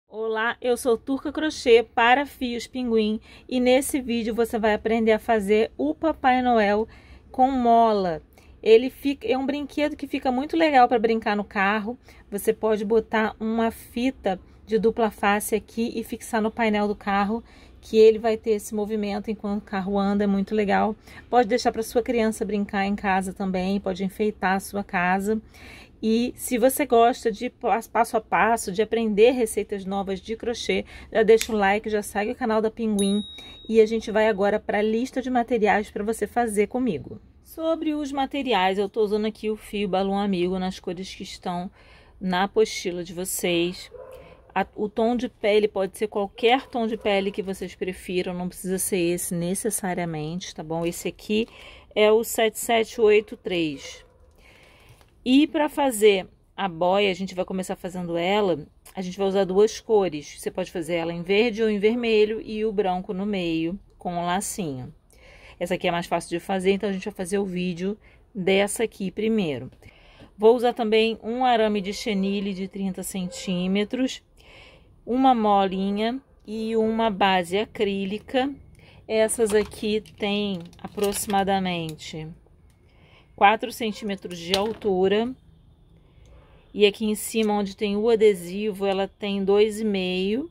Olá, eu sou Turca Crochê para Fios Pinguim e nesse vídeo você vai aprender a fazer o Papai Noel com mola. É um brinquedo que fica muito legal para brincar no carro. Você pode botar uma fita de dupla face aqui e fixar no painel do carro, que ele vai ter esse movimento enquanto o carro anda, é muito legal. Pode deixar para sua criança brincar em casa também, pode enfeitar a sua casa. E se você gosta de passo a passo, de aprender receitas novas de crochê, já deixa o like, já segue o canal da Pinguim e a gente vai agora para a lista de materiais para você fazer comigo. Sobre os materiais, eu estou usando aqui o fio Balão Amigo nas cores que estão na apostila de vocês. O tom de pele pode ser qualquer tom de pele que vocês prefiram, não precisa ser esse necessariamente, tá bom? Esse aqui é o 7783. E para fazer a boia, a gente vai começar fazendo ela, a gente vai usar duas cores. Você pode fazer ela em verde ou em vermelho e o branco no meio com um lacinho. Essa aqui é mais fácil de fazer, então a gente vai fazer o vídeo dessa aqui primeiro. Vou usar também um arame de chenille de 30 centímetros, uma molinha e uma base acrílica. Essas aqui têm aproximadamente 4 centímetros de altura. E aqui em cima, onde tem o adesivo, ela tem 2,5.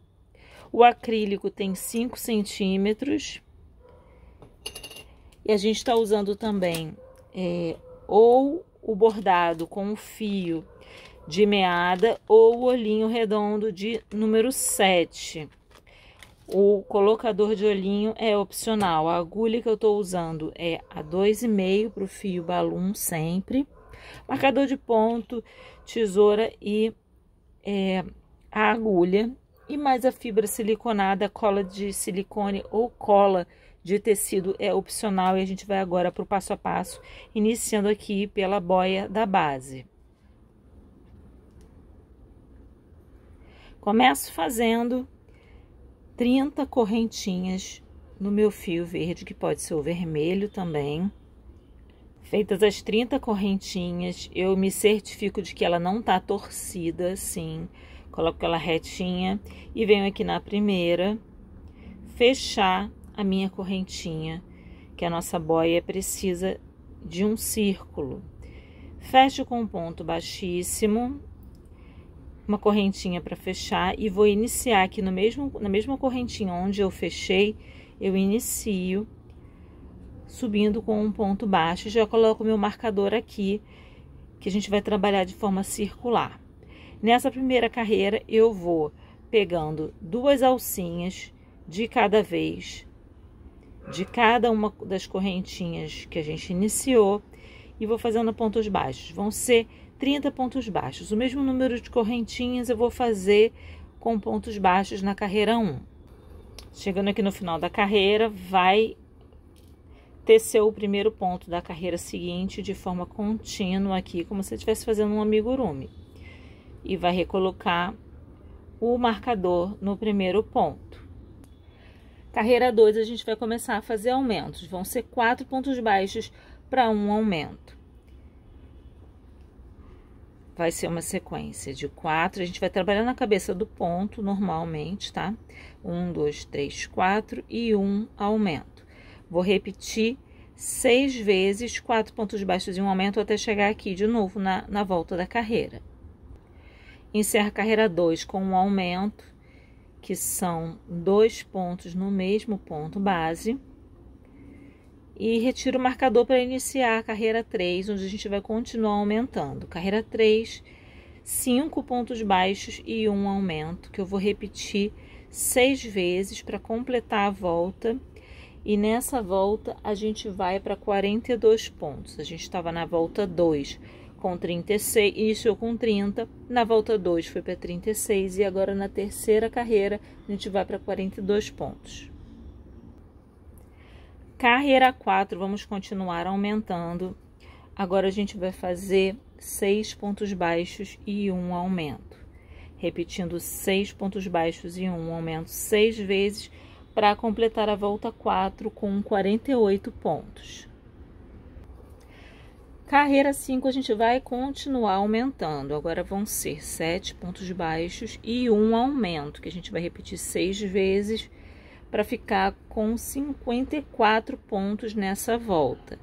O acrílico tem 5 centímetros. E a gente está usando também ou o bordado com o fio de meada ou o olhinho redondo de número 7. O colocador de olhinho é opcional. A agulha que eu estou usando é a 2,5 para o fio balloon sempre. Marcador de ponto, tesoura e a agulha. E mais a fibra siliconada, cola de silicone ou cola de tecido é opcional. E a gente vai agora para o passo a passo, iniciando aqui pela boia da base. Começo fazendo 30 correntinhas no meu fio verde, que pode ser o vermelho também. Feitas as 30 correntinhas, eu me certifico de que ela não tá torcida assim. Coloco ela retinha e venho aqui na primeira, fechar a minha correntinha, que a nossa boia precisa de um círculo. Fecho com um ponto baixíssimo, uma correntinha para fechar e vou iniciar aqui na mesma correntinha onde eu fechei, eu inicio subindo com um ponto baixo. Já coloco meu marcador aqui, que a gente vai trabalhar de forma circular. Nessa primeira carreira eu vou pegando 2 alcinhas de cada vez, de cada uma das correntinhas que a gente iniciou, e vou fazendo pontos baixos. Vão ser 30 pontos baixos. O mesmo número de correntinhas eu vou fazer com pontos baixos na carreira 1. Chegando aqui no final da carreira, vai tecer o primeiro ponto da carreira seguinte de forma contínua aqui, como se estivesse fazendo um amigurumi. E vai recolocar o marcador no primeiro ponto. Carreira 2, a gente vai começar a fazer aumentos. Vão ser 4 pontos baixos para um aumento. Vai ser uma sequência de 4, a gente vai trabalhar na cabeça do ponto normalmente, tá? 1, 2, 3, 4 e 1 aumento. Vou repetir 6 vezes 4 pontos baixos e um aumento até chegar aqui de novo na volta da carreira. Encerro a carreira 2 com um aumento, que são 2 pontos no mesmo ponto base. E retiro o marcador para iniciar a carreira 3, onde a gente vai continuar aumentando. Carreira 3, 5 pontos baixos e um aumento, que eu vou repetir 6 vezes para completar a volta. E nessa volta a gente vai para 42 pontos. A gente estava na volta 2 com 36, iniciou com 30, na volta 2 foi para 36 e agora na terceira carreira a gente vai para 42 pontos. Carreira 4, vamos continuar aumentando. Agora a gente vai fazer 6 pontos baixos e um aumento. Repetindo 6 pontos baixos e um aumento 6 vezes para completar a volta 4 com 48 pontos. Carreira 5 a gente vai continuar aumentando. Agora vão ser 7 pontos baixos e um aumento, que a gente vai repetir 6 vezes para ficar com 54 pontos nessa volta.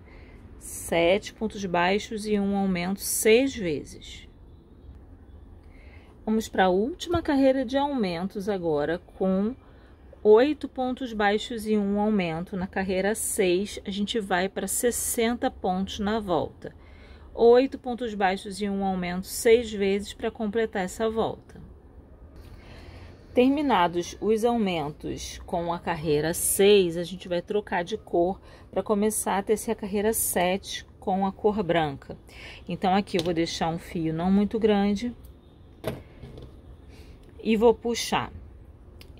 7 pontos baixos e um aumento 6 vezes. Vamos para a última carreira de aumentos agora, com 8 pontos baixos e um aumento. Na carreira 6, a gente vai para 60 pontos na volta. 8 pontos baixos e um aumento 6 vezes para completar essa volta. Terminados os aumentos com a carreira 6, a gente vai trocar de cor para começar a tecer a carreira 7 com a cor branca. Então, aqui eu vou deixar um fio não muito grande e vou puxar.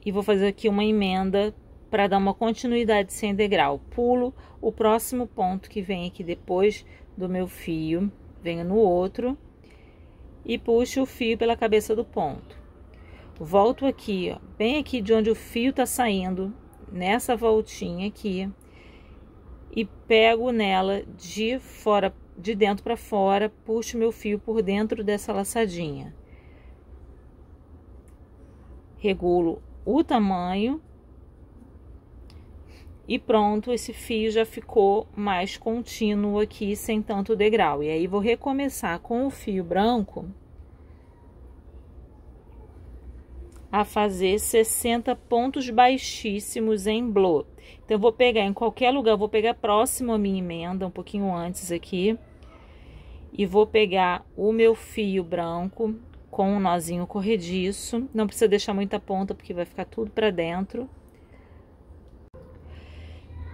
E vou fazer aqui uma emenda para dar uma continuidade sem degrau. Pulo o próximo ponto que vem aqui depois do meu fio, venho no outro e puxo o fio pela cabeça do ponto. Volto aqui, ó, bem aqui de onde o fio tá saindo, nessa voltinha aqui, e pego nela de fora, de dentro para fora, puxo meu fio por dentro dessa laçadinha. Regulo o tamanho e pronto, esse fio já ficou mais contínuo aqui, sem tanto degrau. E aí vou recomeçar com o fio branco a fazer 60 pontos baixíssimos em blô. Então eu vou pegar em qualquer lugar, vou pegar próximo à minha emenda, um pouquinho antes aqui, e vou pegar o meu fio branco com um nozinho corrediço. Não precisa deixar muita ponta, porque vai ficar tudo para dentro.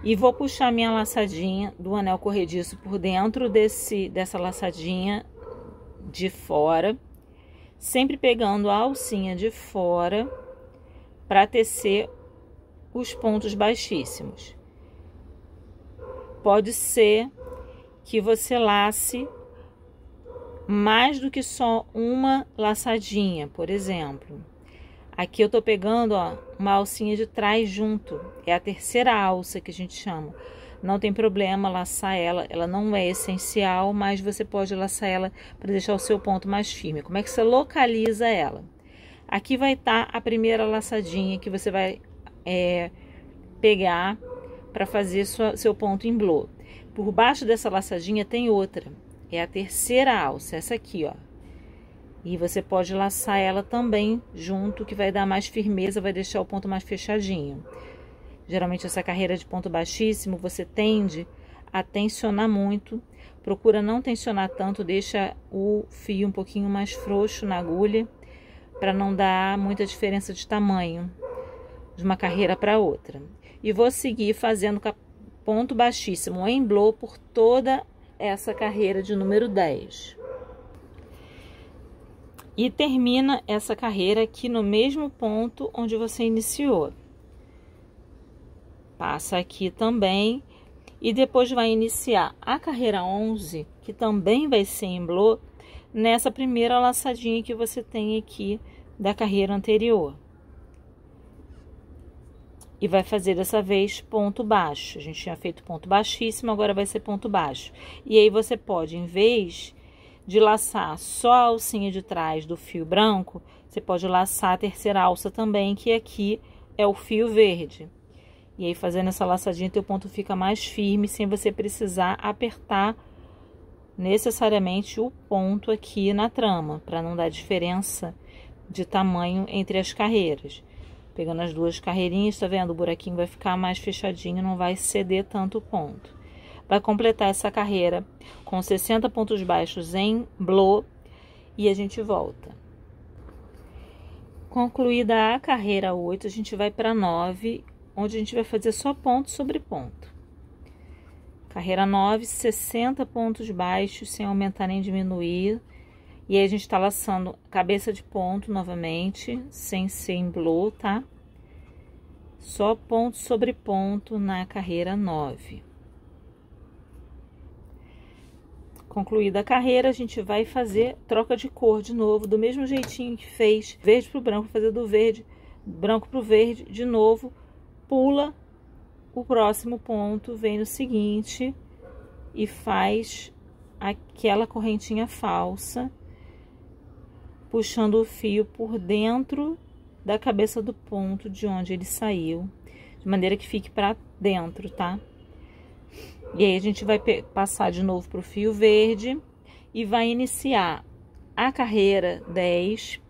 E vou puxar minha laçadinha do anel corrediço por dentro dessa laçadinha de fora, sempre pegando a alcinha de fora para tecer os pontos baixíssimos. Pode ser que você lace mais do que só uma laçadinha, por exemplo. Aqui eu tô pegando, ó, uma alcinha de trás junto. É a terceira alça que a gente chama. Não tem problema laçar ela. Ela não é essencial, mas você pode laçar ela para deixar o seu ponto mais firme. Como é que você localiza ela? Aqui vai estar a primeira laçadinha que você vai pegar para fazer seu ponto em blô. Por baixo dessa laçadinha tem outra. É a terceira alça, essa aqui, ó. E você pode laçar ela também junto, que vai dar mais firmeza, vai deixar o ponto mais fechadinho. Geralmente essa carreira de ponto baixíssimo, você tende a tensionar muito. Procura não tensionar tanto, deixa o fio um pouquinho mais frouxo na agulha, para não dar muita diferença de tamanho de uma carreira para outra. E vou seguir fazendo ponto baixíssimo em blô por toda essa carreira de número 10. E termina essa carreira aqui no mesmo ponto onde você iniciou. Passa aqui também e depois vai iniciar a carreira 11, que também vai ser em blô, nessa primeira laçadinha que você tem aqui da carreira anterior. E vai fazer dessa vez ponto baixo. A gente tinha feito ponto baixíssimo, agora vai ser ponto baixo. E aí você pode, em vez de laçar só a alcinha de trás do fio branco, você pode laçar a terceira alça também, que aqui é o fio verde. E aí, fazendo essa laçadinha, teu ponto fica mais firme, sem você precisar apertar necessariamente o ponto aqui na trama, para não dar diferença de tamanho entre as carreiras. Pegando as duas carreirinhas, tá vendo? O buraquinho vai ficar mais fechadinho, não vai ceder tanto o ponto. Vai completar essa carreira com 60 pontos baixos em blô e a gente volta. Concluída a carreira 8, a gente vai para 9, onde a gente vai fazer só ponto sobre ponto. Carreira 9, 60 pontos baixos, sem aumentar nem diminuir. E aí a gente tá laçando cabeça de ponto novamente, sem ser em blô, tá? Só ponto sobre ponto na carreira 9. Concluída a carreira, a gente vai fazer troca de cor de novo, do mesmo jeitinho que fez verde pro branco, fazer do verde, branco pro verde, de novo, pula o próximo ponto, vem no seguinte e faz aquela correntinha falsa, puxando o fio por dentro da cabeça do ponto de onde ele saiu, de maneira que fique para dentro, tá? E aí a gente vai passar de novo pro fio verde e vai iniciar a carreira 10,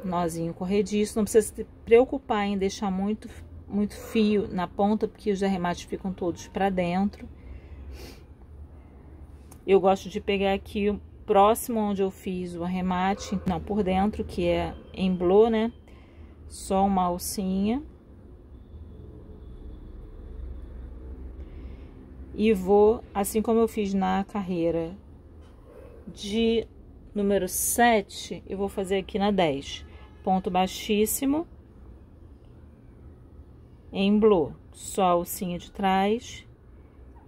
nozinho corrediço. Não precisa se preocupar em deixar muito fio na ponta, porque os arremates ficam todos para dentro. Eu gosto de pegar aqui o próximo onde eu fiz o arremate, não, por dentro, que é emblô, né? Só uma alcinha. E vou, assim como eu fiz na carreira de número 7, eu vou fazer aqui na 10. Ponto baixíssimo, emblô, só a alcinha de trás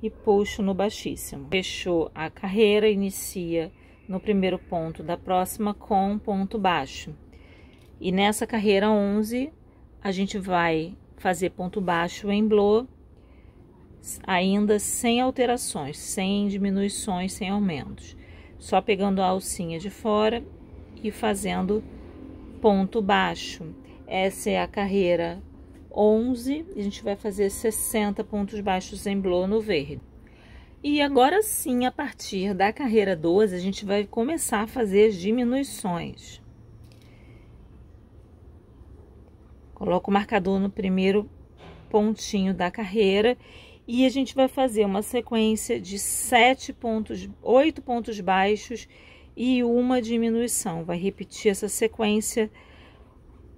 e puxo no baixíssimo. Fechou a carreira, inicia no primeiro ponto da próxima com ponto baixo. E nessa carreira 11, a gente vai fazer ponto baixo, emblô, ainda sem alterações, sem diminuições, sem aumentos. Só pegando a alcinha de fora e fazendo ponto baixo. Essa é a carreira 11, a gente vai fazer 60 pontos baixos emblô no verde. E agora sim, a partir da carreira 12, a gente vai começar a fazer as diminuições. Coloco o marcador no primeiro pontinho da carreira e a gente vai fazer uma sequência de 8 pontos baixos e uma diminuição. Vai repetir essa sequência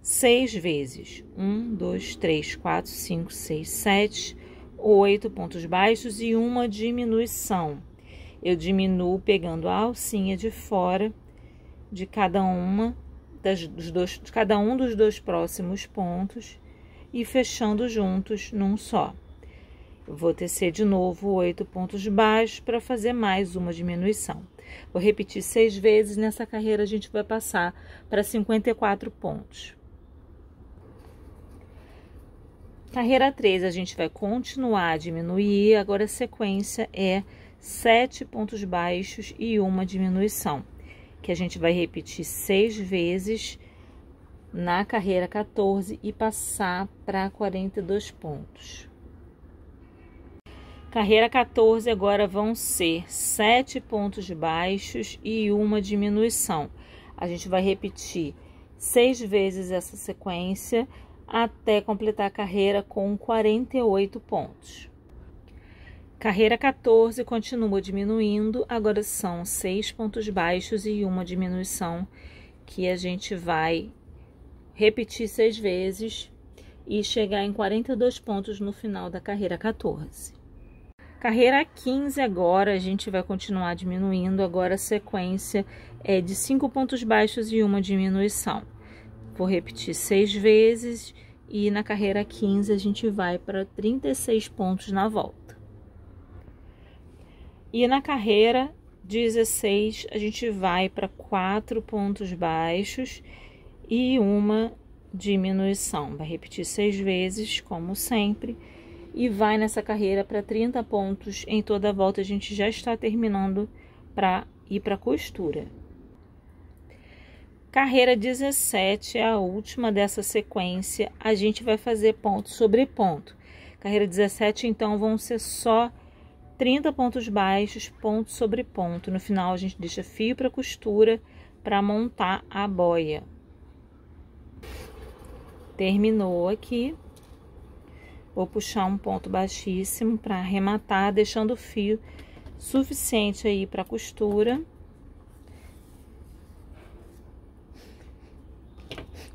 6 vezes. 1, 2, 3, 4, 5, 6, 7, 8 pontos baixos e uma diminuição. Eu diminuo pegando a alcinha de fora de cada um dos dois próximos pontos e fechando juntos num só. Eu vou tecer de novo 8 pontos baixos para fazer mais uma diminuição. Vou repetir 6 vezes. Nessa carreira a gente vai passar para 54 pontos. Carreira 3, a gente vai continuar a diminuir. Agora a sequência é 7 pontos baixos e uma diminuição, que a gente vai repetir 6 vezes na carreira 14 e passar para 42 pontos. Carreira 14 agora vão ser 7 pontos baixos e uma diminuição. A gente vai repetir 6 vezes essa sequência até completar a carreira com 48 pontos. Carreira 14 continua diminuindo, agora são 6 pontos baixos e uma diminuição, que a gente vai repetir 6 vezes e chegar em 42 pontos no final da carreira 14. Carreira 15 agora a gente vai continuar diminuindo, agora a sequência é de 5 pontos baixos e uma diminuição. Vou repetir 6 vezes e na carreira 15 a gente vai para 36 pontos na volta. E na carreira 16 a gente vai para 4 pontos baixos e uma diminuição. Vai repetir 6 vezes, como sempre, e vai nessa carreira para 30 pontos em toda a volta. A gente já está terminando para ir para a costura. Carreira 17 é a última dessa sequência. A gente vai fazer ponto sobre ponto. Carreira 17, então, vão ser só 30 pontos baixos, ponto sobre ponto. No final, a gente deixa fio para costura para montar a boia. Terminou aqui. Vou puxar um ponto baixíssimo para arrematar, deixando o fio suficiente aí para costura.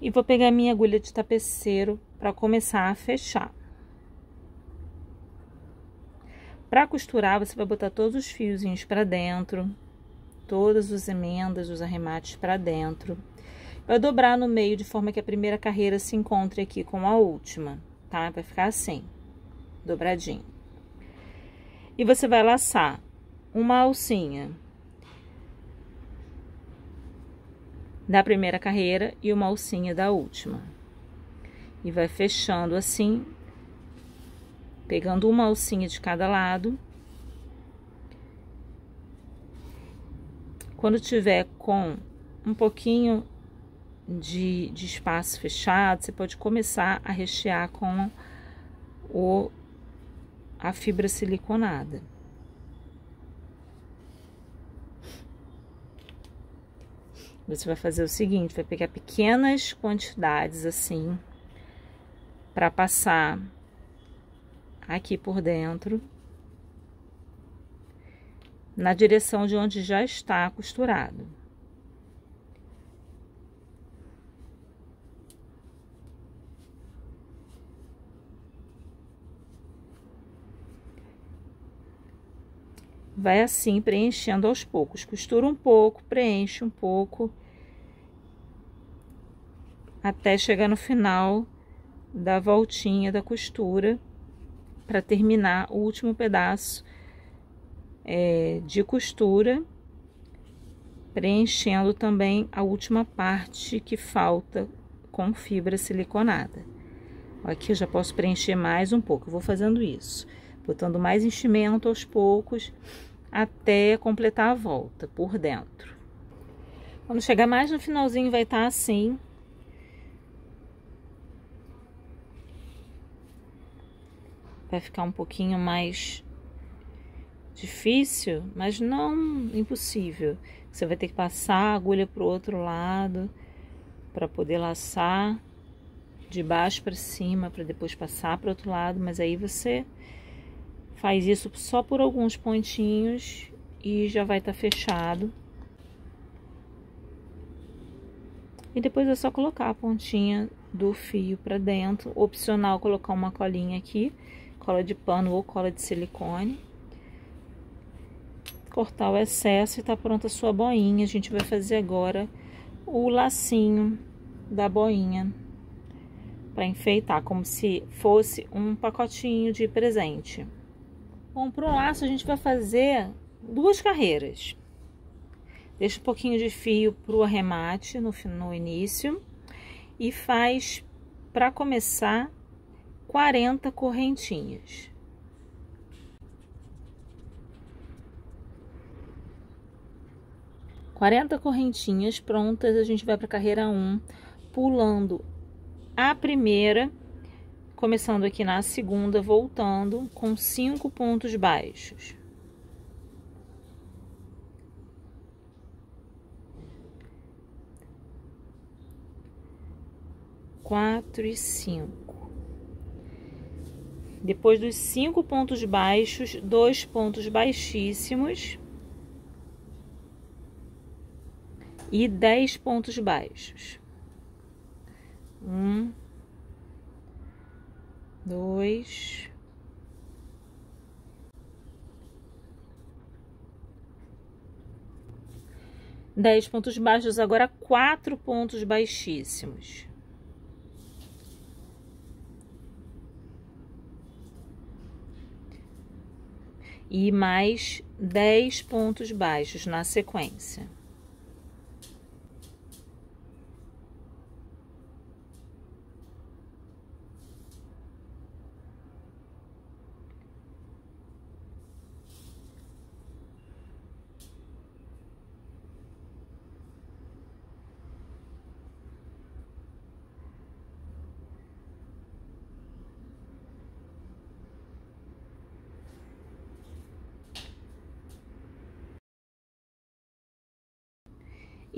E vou pegar minha agulha de tapeceiro para começar a fechar. Para costurar, você vai botar todos os fiozinhos para dentro, todas as emendas, os arremates para dentro. Vai dobrar no meio de forma que a primeira carreira se encontre aqui com a última. Tá? Vai ficar assim, dobradinho. E você vai laçar uma alcinha da primeira carreira e uma alcinha da última. E vai fechando assim, pegando uma alcinha de cada lado Quando tiver com um pouquinho de espaço fechado, você pode começar a rechear com a fibra siliconada. Você vai fazer o seguinte, vai pegar pequenas quantidades assim, para passar aqui por dentro, na direção de onde já está costurado. Vai assim, preenchendo aos poucos. Costura um pouco, preenche um pouco, até chegar no final da voltinha da costura, para terminar o último pedaço de costura, preenchendo também a última parte que falta com fibra siliconada. Aqui eu já posso preencher mais um pouco, eu vou fazendo isso, botando mais enchimento aos poucos, até completar a volta por dentro. Quando chegar mais no finalzinho vai estar assim. Vai ficar um pouquinho mais difícil, mas não impossível. Você vai ter que passar a agulha pro outro lado para poder laçar de baixo para cima, para depois passar para o outro lado, mas aí você faz isso só por alguns pontinhos e já vai estar fechado. E depois é só colocar a pontinha do fio para dentro. Opcional colocar uma colinha aqui, cola de pano ou cola de silicone. Cortar o excesso e tá pronta a sua boinha. A gente vai fazer agora o lacinho da boinha para enfeitar, como se fosse um pacotinho de presente. Bom, para o laço a gente vai fazer 2 carreiras. Deixa um pouquinho de fio pro arremate no início e faz, para começar, 40 correntinhas. Correntinhas prontas, a gente vai para a carreira 1, pulando a primeira, começando aqui na segunda, voltando com 5 pontos baixos. Quatro e 5. Depois dos 5 pontos baixos, 2 pontos baixíssimos e 10 pontos baixos. 1, 2, 10 pontos baixos, agora 4 pontos baixíssimos. E mais 10 pontos baixos na sequência.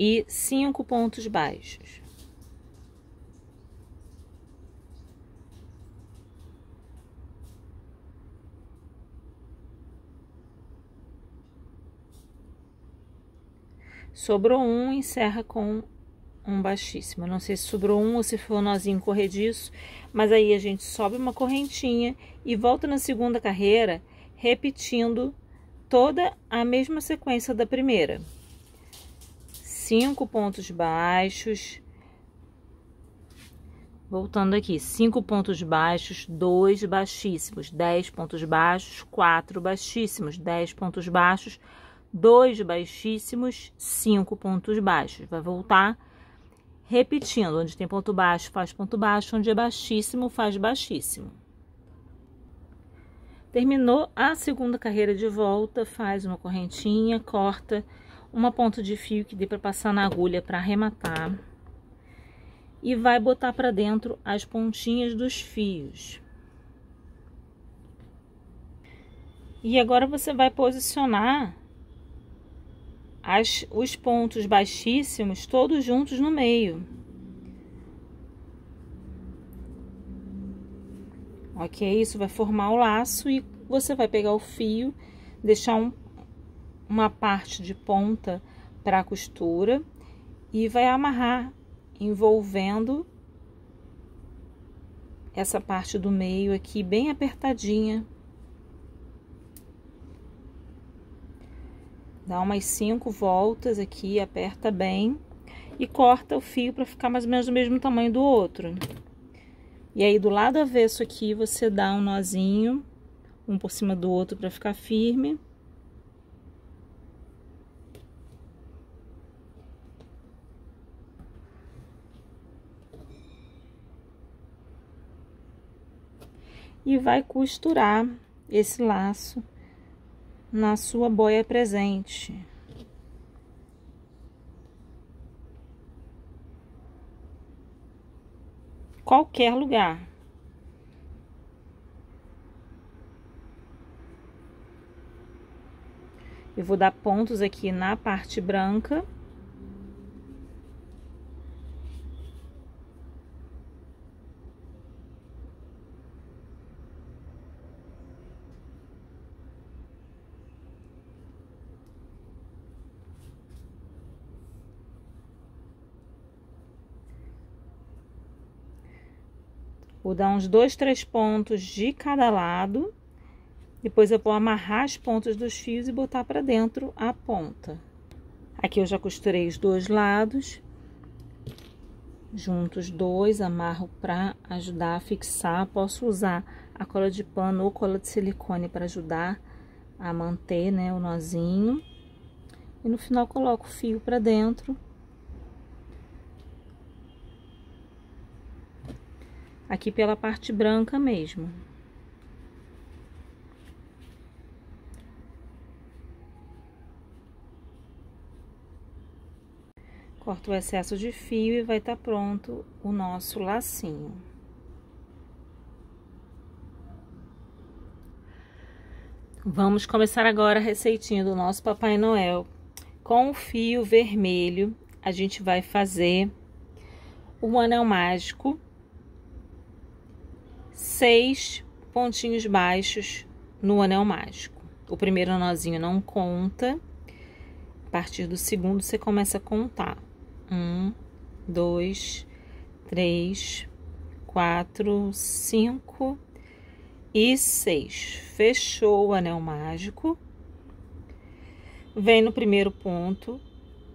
E 5 pontos baixos. Sobrou um, encerra com um baixíssimo. Eu não sei se sobrou um ou se foi um nozinho corrediço, mas aí a gente sobe uma correntinha e volta na segunda carreira, repetindo toda a mesma sequência da primeira. 5 pontos baixos, voltando aqui, 5 pontos baixos, 2 baixíssimos, 10 pontos baixos, 4 baixíssimos, 10 pontos baixos, 2 baixíssimos, 5 pontos baixos. Vai voltar repetindo, onde tem ponto baixo, faz ponto baixo, onde é baixíssimo, faz baixíssimo. Terminou a segunda carreira de volta, faz uma correntinha, corta uma ponta de fio que dê para passar na agulha para arrematar. E vai botar para dentro as pontinhas dos fios. E agora você vai posicionar os pontos baixíssimos todos juntos no meio. Ok? Isso vai formar o laço e você vai pegar o fio, deixar uma parte de ponta para a costura e vai amarrar, envolvendo essa parte do meio aqui bem apertadinha. Dá umas 5 voltas aqui, aperta bem e corta o fio para ficar mais ou menos do mesmo tamanho do outro. E aí do lado avesso aqui você dá um nozinho, um por cima do outro para ficar firme. E vai costurar esse laço na sua boia presente. Qualquer lugar. Eu vou dar pontos aqui na parte branca. Vou dar uns 2, 3 pontos de cada lado. Depois eu vou amarrar as pontas dos fios e botar para dentro a ponta. Aqui eu já costurei os dois lados. Junto os dois, amarro para ajudar a fixar. Posso usar a cola de pano ou cola de silicone para ajudar a manter, né, o nozinho. E no final coloco o fio para dentro. Aqui pela parte branca mesmo. Corto o excesso de fio e vai estar pronto o nosso lacinho. Vamos começar agora a receitinha do nosso Papai Noel. Com o fio vermelho, a gente vai fazer um anel mágico. 6 pontinhos baixos no anel mágico. O primeiro nozinho não conta. A partir do segundo, você começa a contar. 1, 2, 3, 4, 5 e 6. Fechou o anel mágico. Vem no primeiro ponto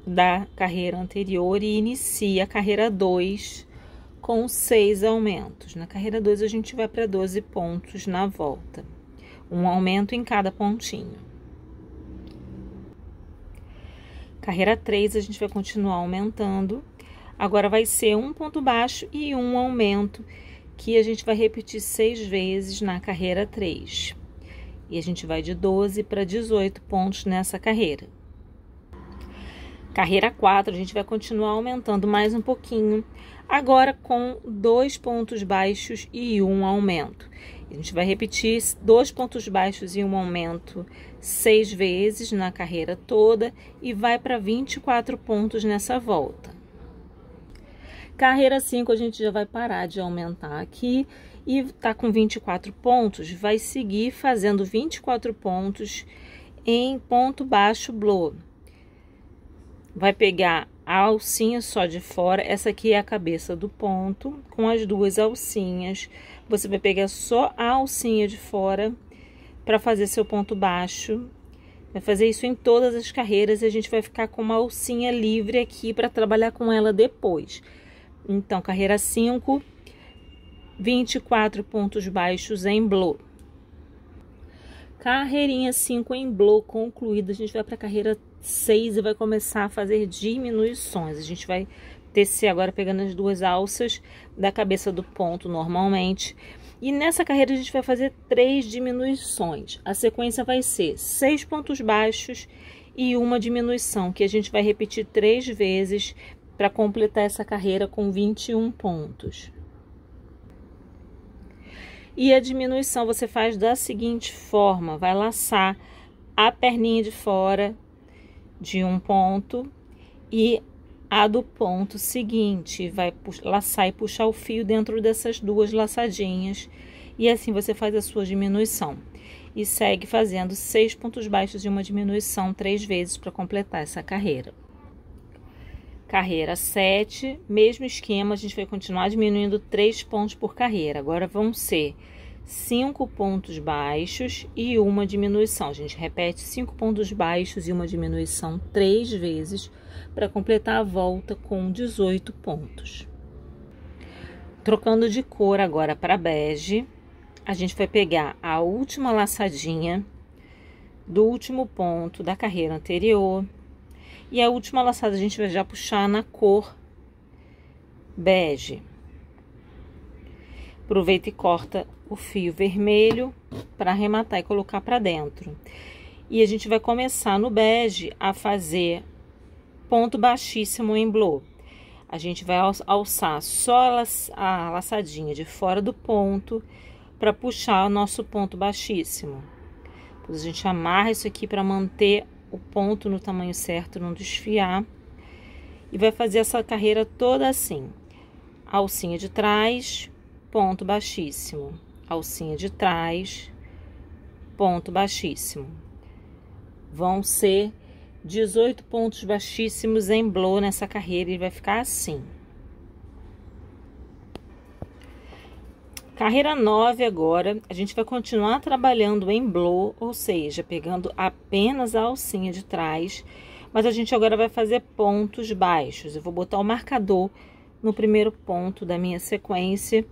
da carreira anterior e inicia a carreira 2 com 6 aumentos. Na carreira 2, a gente vai para 12 pontos na volta. Um aumento em cada pontinho. Carreira 3, a gente vai continuar aumentando. Agora vai ser um ponto baixo e um aumento, que a gente vai repetir 6 vezes na carreira 3. E a gente vai de 12 para 18 pontos nessa carreira. Carreira 4, a gente vai continuar aumentando mais um pouquinho, agora com 2 pontos baixos e um aumento. A gente vai repetir 2 pontos baixos e um aumento 6 vezes na carreira toda e vai para 24 pontos nessa volta. Carreira 5, a gente já vai parar de aumentar aqui e tá com 24 pontos, vai seguir fazendo 24 pontos em ponto baixo blow. Vai pegar a alcinha só de fora, essa aqui é a cabeça do ponto, com as duas alcinhas. Você vai pegar só a alcinha de fora para fazer seu ponto baixo. Vai fazer isso em todas as carreiras e a gente vai ficar com uma alcinha livre aqui para trabalhar com ela depois. Então, carreira 5, 24 pontos baixos em blow. Carreirinha 5 em blow concluída, a gente vai para a carreira 6 e vai começar a fazer diminuições. A gente vai tecer agora pegando as duas alças da cabeça do ponto normalmente. E nessa carreira a gente vai fazer 3 diminuições. A sequência vai ser 6 pontos baixos e uma diminuição, que a gente vai repetir 3 vezes para completar essa carreira com 21 pontos. E a diminuição você faz da seguinte forma: vai laçar a perninha de fora de um ponto e a do ponto seguinte, vai laçar e puxar o fio dentro dessas duas laçadinhas, e assim você faz a sua diminuição. E segue fazendo 6 pontos baixos e uma diminuição 3 vezes para completar essa carreira. Carreira 7, mesmo esquema, a gente vai continuar diminuindo 3 pontos por carreira. Agora vão ser 5 pontos baixos e uma diminuição. A gente repete 5 pontos baixos e uma diminuição 3 vezes para completar a volta com 18 pontos. Trocando de cor agora para bege, a gente vai pegar a última laçadinha do último ponto da carreira anterior. E a última laçada a gente vai já puxar na cor bege. Aproveita e corta o fio vermelho para arrematar e colocar para dentro. E a gente vai começar no bege a fazer ponto baixíssimo em blow. A gente vai alçar só a laçadinha de fora do ponto para puxar o nosso ponto baixíssimo. Depois a gente amarra isso aqui para manter o ponto no tamanho certo, não desfiar. E vai fazer essa carreira toda assim: alcinha de trás, ponto baixíssimo, alcinha de trás, ponto baixíssimo. Vão ser 18 pontos baixíssimos em blow nessa carreira e vai ficar assim. Carreira 9 agora, a gente vai continuar trabalhando em blow, ou seja, pegando apenas a alcinha de trás, mas a gente agora vai fazer pontos baixos. Eu vou botar o marcador no primeiro ponto da minha sequência.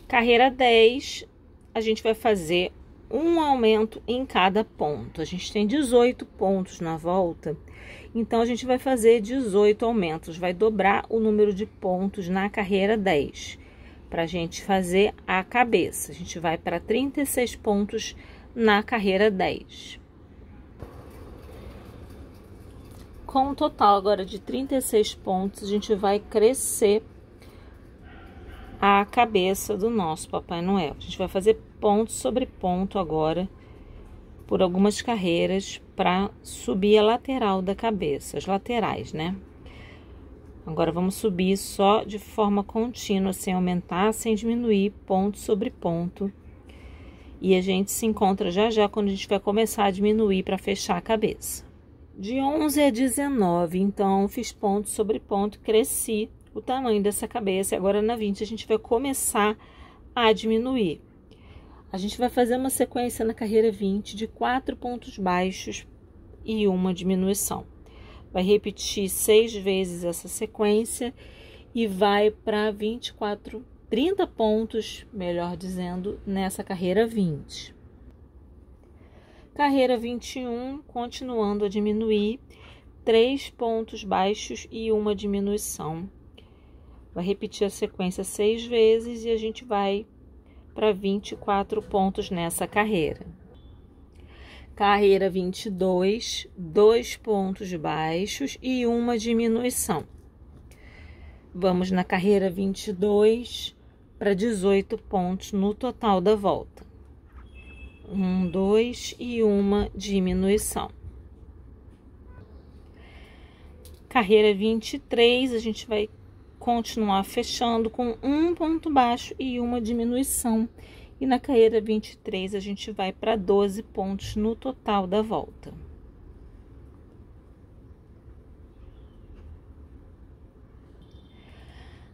Carreira 10, a gente vai fazer um aumento em cada ponto. A gente tem 18 pontos na volta, então a gente vai fazer 18 aumentos, vai dobrar o número de pontos na carreira 10, para a gente fazer a cabeça. A gente vai para 36 pontos na carreira 10. Com um total agora de 36 pontos, a gente vai crescer a cabeça do nosso Papai Noel. A gente vai fazer ponto sobre ponto agora, por algumas carreiras, para subir a lateral da cabeça, as laterais, né? Agora vamos subir só de forma contínua, sem aumentar, sem diminuir, ponto sobre ponto. E a gente se encontra já já quando a gente vai começar a diminuir para fechar a cabeça. De 11 a 19, então, fiz ponto sobre ponto, cresci o tamanho dessa cabeça. E agora na 20 a gente vai começar a diminuir. A gente vai fazer uma sequência na carreira 20 de 4 pontos baixos e uma diminuição. Vai repetir 6 vezes essa sequência e vai para 30 pontos, melhor dizendo, nessa carreira 20. Carreira 21, continuando a diminuir, 3 pontos baixos e uma diminuição. Vai repetir a sequência 6 vezes e a gente vai para 24 pontos nessa carreira. Carreira 22, 2 pontos baixos e uma diminuição. Vamos na carreira 22 para 18 pontos no total da volta. 1, 2 e uma diminuição. Carreira 23, a gente vai continuar fechando com um ponto baixo e uma diminuição. E na carreira 23 a gente vai para 12 pontos no total da volta.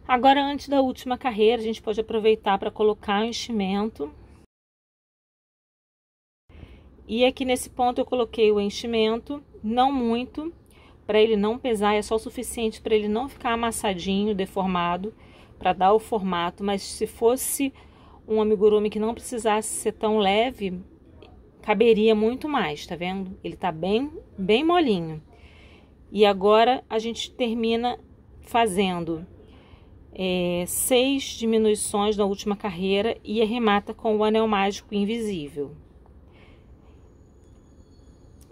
Agora, antes da última carreira, a gente pode aproveitar para colocar o enchimento. E aqui nesse ponto eu coloquei o enchimento, não muito, para ele não pesar, é só o suficiente para ele não ficar amassadinho, deformado, para dar o formato. Mas se fosse um amigurumi que não precisasse ser tão leve, caberia muito mais, tá vendo? Ele tá bem molinho. E agora a gente termina fazendo 6 diminuições na última carreira e arremata com o anel mágico invisível.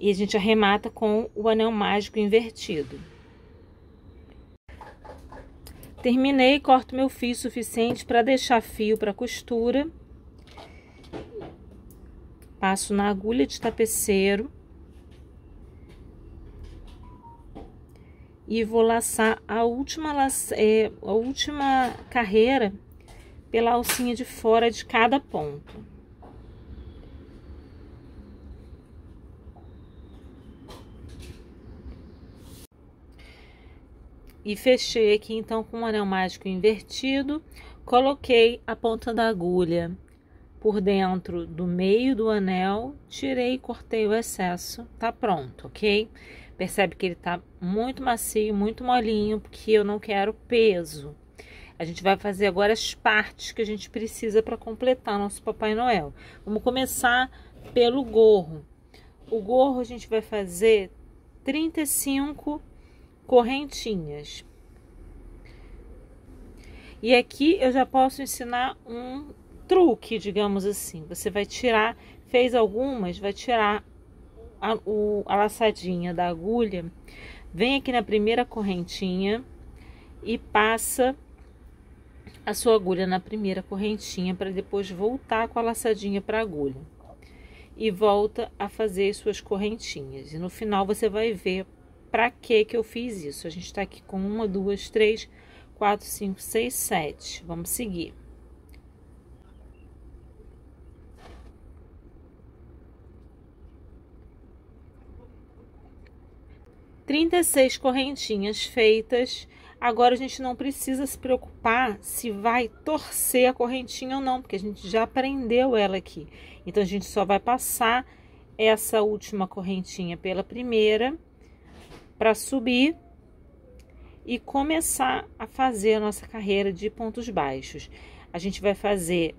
E a gente arremata com o anel mágico invertido. Terminei, corto meu fio suficiente para deixar fio para costura. Passo na agulha de tapeceiro. E vou laçar a última carreira pela alcinha de fora de cada ponto. E fechei aqui então com o anel mágico invertido. Coloquei a ponta da agulha por dentro do meio do anel, tirei e cortei o excesso, tá pronto, ok? Percebe que ele tá muito macio, muito molinho, porque eu não quero peso. A gente vai fazer agora as partes que a gente precisa para completar nosso Papai Noel. Vamos começar pelo gorro. O gorro a gente vai fazer 35 correntinhas. E aqui eu já posso ensinar um truque, digamos assim. Você vai tirar, fez algumas, vai tirar a laçadinha da agulha, vem aqui na primeira correntinha e passa a sua agulha na primeira correntinha para depois voltar com a laçadinha para a agulha. E volta a fazer suas correntinhas. E no final você vai ver para que eu fiz isso. A gente está aqui com 1, 2, 3, 4, 5, 6, 7. Vamos seguir. "36 correntinhas feitas. Agora a gente não precisa se preocupar se vai torcer a correntinha ou não, porque a gente já prendeu ela aqui. Então a gente só vai passar essa última correntinha pela primeira para subir e começar a fazer a nossa carreira de pontos baixos. A gente vai fazer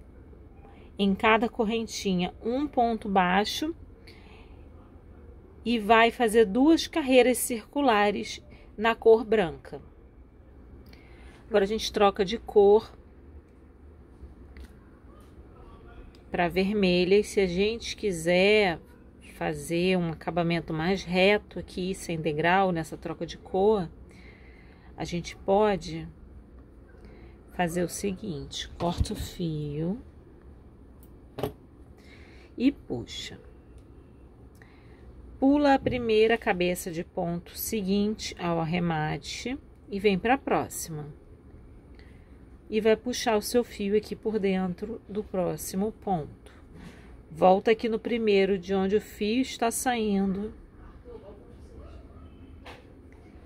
em cada correntinha um ponto baixo e vai fazer 2 carreiras circulares na cor branca. Agora a gente troca de cor para vermelha, e se a gente quiser fazer um acabamento mais reto aqui, sem degrau, nessa troca de cor, a gente pode fazer o seguinte: corta o fio e puxa. Pula a primeira cabeça de ponto seguinte ao arremate e vem para a próxima. E vai puxar o seu fio aqui por dentro do próximo ponto. Volta aqui no primeiro, de onde o fio está saindo.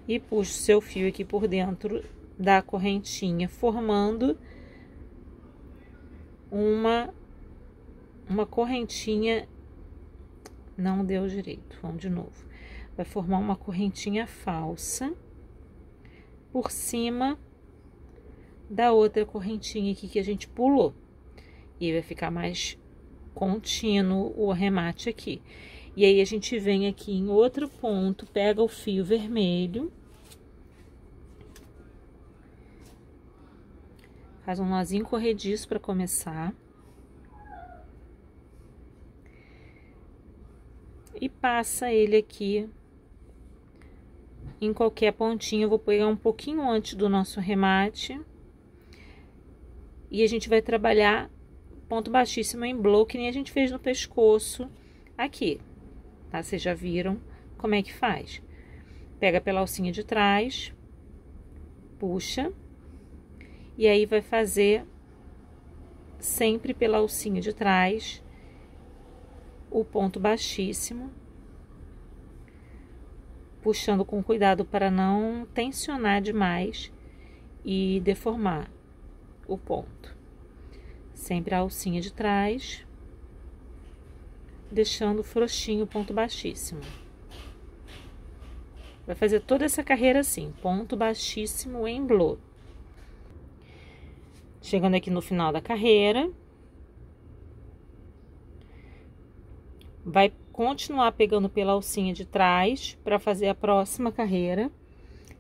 E puxa o seu fio aqui por dentro da correntinha, formando uma correntinha. Não deu direito, vamos de novo. Vai formar uma correntinha falsa por cima da outra correntinha aqui que a gente pulou. E vai ficar mais contínuo o arremate aqui. E aí a gente vem aqui em outro ponto, pega o fio vermelho, faz um nozinho corrediço para começar. E passa ele aqui em qualquer pontinho. Eu vou pegar um pouquinho antes do nosso remate. E a gente vai trabalhar ponto baixíssimo em bloco, que nem a gente fez no pescoço aqui, tá? Vocês já viram como é que faz. Pega pela alcinha de trás, puxa, e aí vai fazer sempre pela alcinha de trás o ponto baixíssimo, puxando com cuidado para não tensionar demais e deformar o ponto. Sempre a alcinha de trás, deixando frouxinho o ponto baixíssimo. Vai fazer toda essa carreira assim, ponto baixíssimo em bloco. Chegando aqui no final da carreira, vai continuar pegando pela alcinha de trás para fazer a próxima carreira,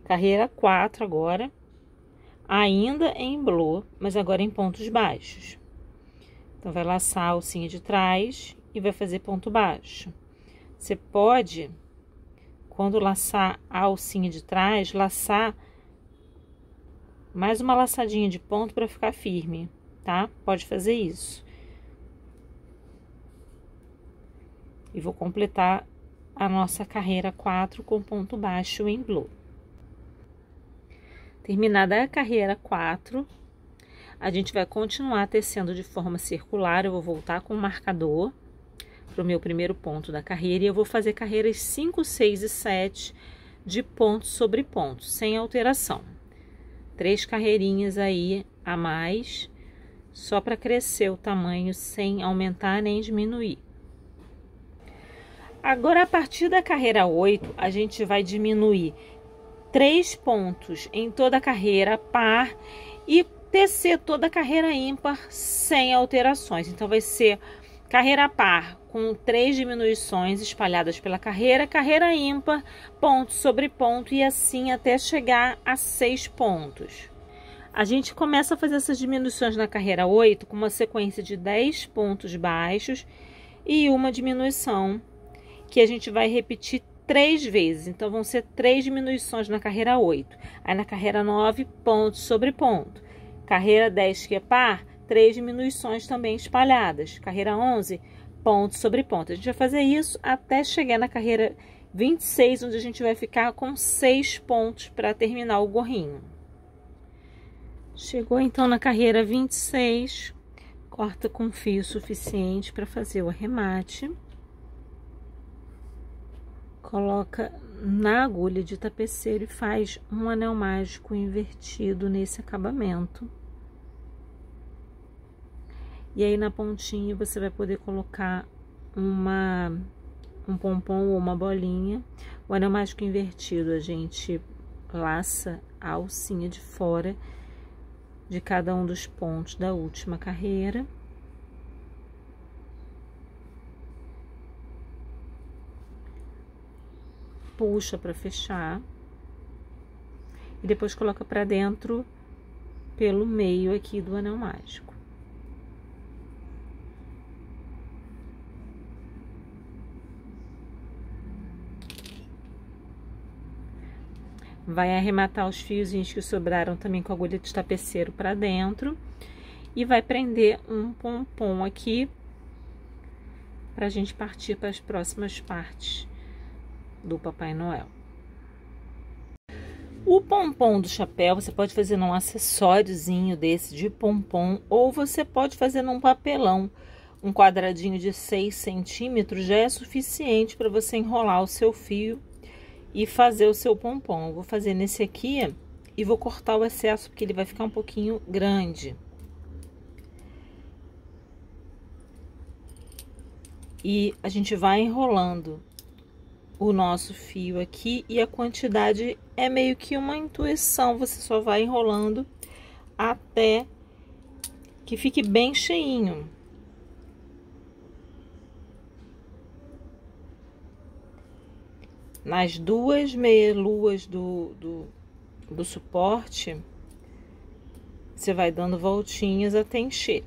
carreira 4 agora, ainda em bloco, mas agora em pontos baixos. Então, vai laçar a alcinha de trás e vai fazer ponto baixo. Você pode, quando laçar a alcinha de trás, laçar mais uma laçadinha de ponto para ficar firme, tá? Pode fazer isso. E vou completar a nossa carreira 4 com ponto baixo em blue. Terminada a carreira 4, a gente vai continuar tecendo de forma circular. Eu vou voltar com o marcador para o meu primeiro ponto da carreira e eu vou fazer carreiras 5, 6 e 7 de ponto sobre ponto, sem alteração. 3 carreirinhas aí a mais, só para crescer o tamanho sem aumentar nem diminuir. Agora, a partir da carreira 8, a gente vai diminuir 3 pontos em toda a carreira par e tecer toda a carreira ímpar sem alterações. Então, vai ser carreira par com 3 diminuições espalhadas pela carreira, carreira ímpar, ponto sobre ponto e assim até chegar a 6 pontos. A gente começa a fazer essas diminuições na carreira 8 com uma sequência de 10 pontos baixos e uma diminuição que a gente vai repetir 3 vezes. Então, vão ser 3 diminuições na carreira 8. Aí, na carreira 9, ponto sobre ponto. Carreira 10, que é par, 3 diminuições também espalhadas. Carreira 11, ponto sobre ponto. A gente vai fazer isso até chegar na carreira 26, onde a gente vai ficar com 6 pontos para terminar o gorrinho. Chegou, então, na carreira 26, corta com fio suficiente para fazer o arremate. Coloca na agulha de tapeceiro e faz um anel mágico invertido nesse acabamento. E aí, na pontinha, você vai poder colocar um pompom ou uma bolinha. O anel mágico invertido, a gente laça a alcinha de fora de cada um dos pontos da última carreira. Puxa para fechar e depois coloca para dentro pelo meio aqui do anel mágico. Vai arrematar os fiozinhos que sobraram também com a agulha de tapeceiro para dentro e vai prender um pompom aqui para a gente partir para as próximas partes do Papai Noel. O pompom do chapéu você pode fazer num acessóriozinho desse de pompom ou você pode fazer num papelão. Um quadradinho de 6 centímetros já é suficiente para você enrolar o seu fio e fazer o seu pompom. Eu vou fazer nesse aqui e vou cortar o excesso porque ele vai ficar um pouquinho grande. E a gente vai enrolando o nosso fio aqui e a quantidade é meio que uma intuição, você só vai enrolando até que fique bem cheinho. Nas duas meia-luas do suporte, você vai dando voltinhas até encher.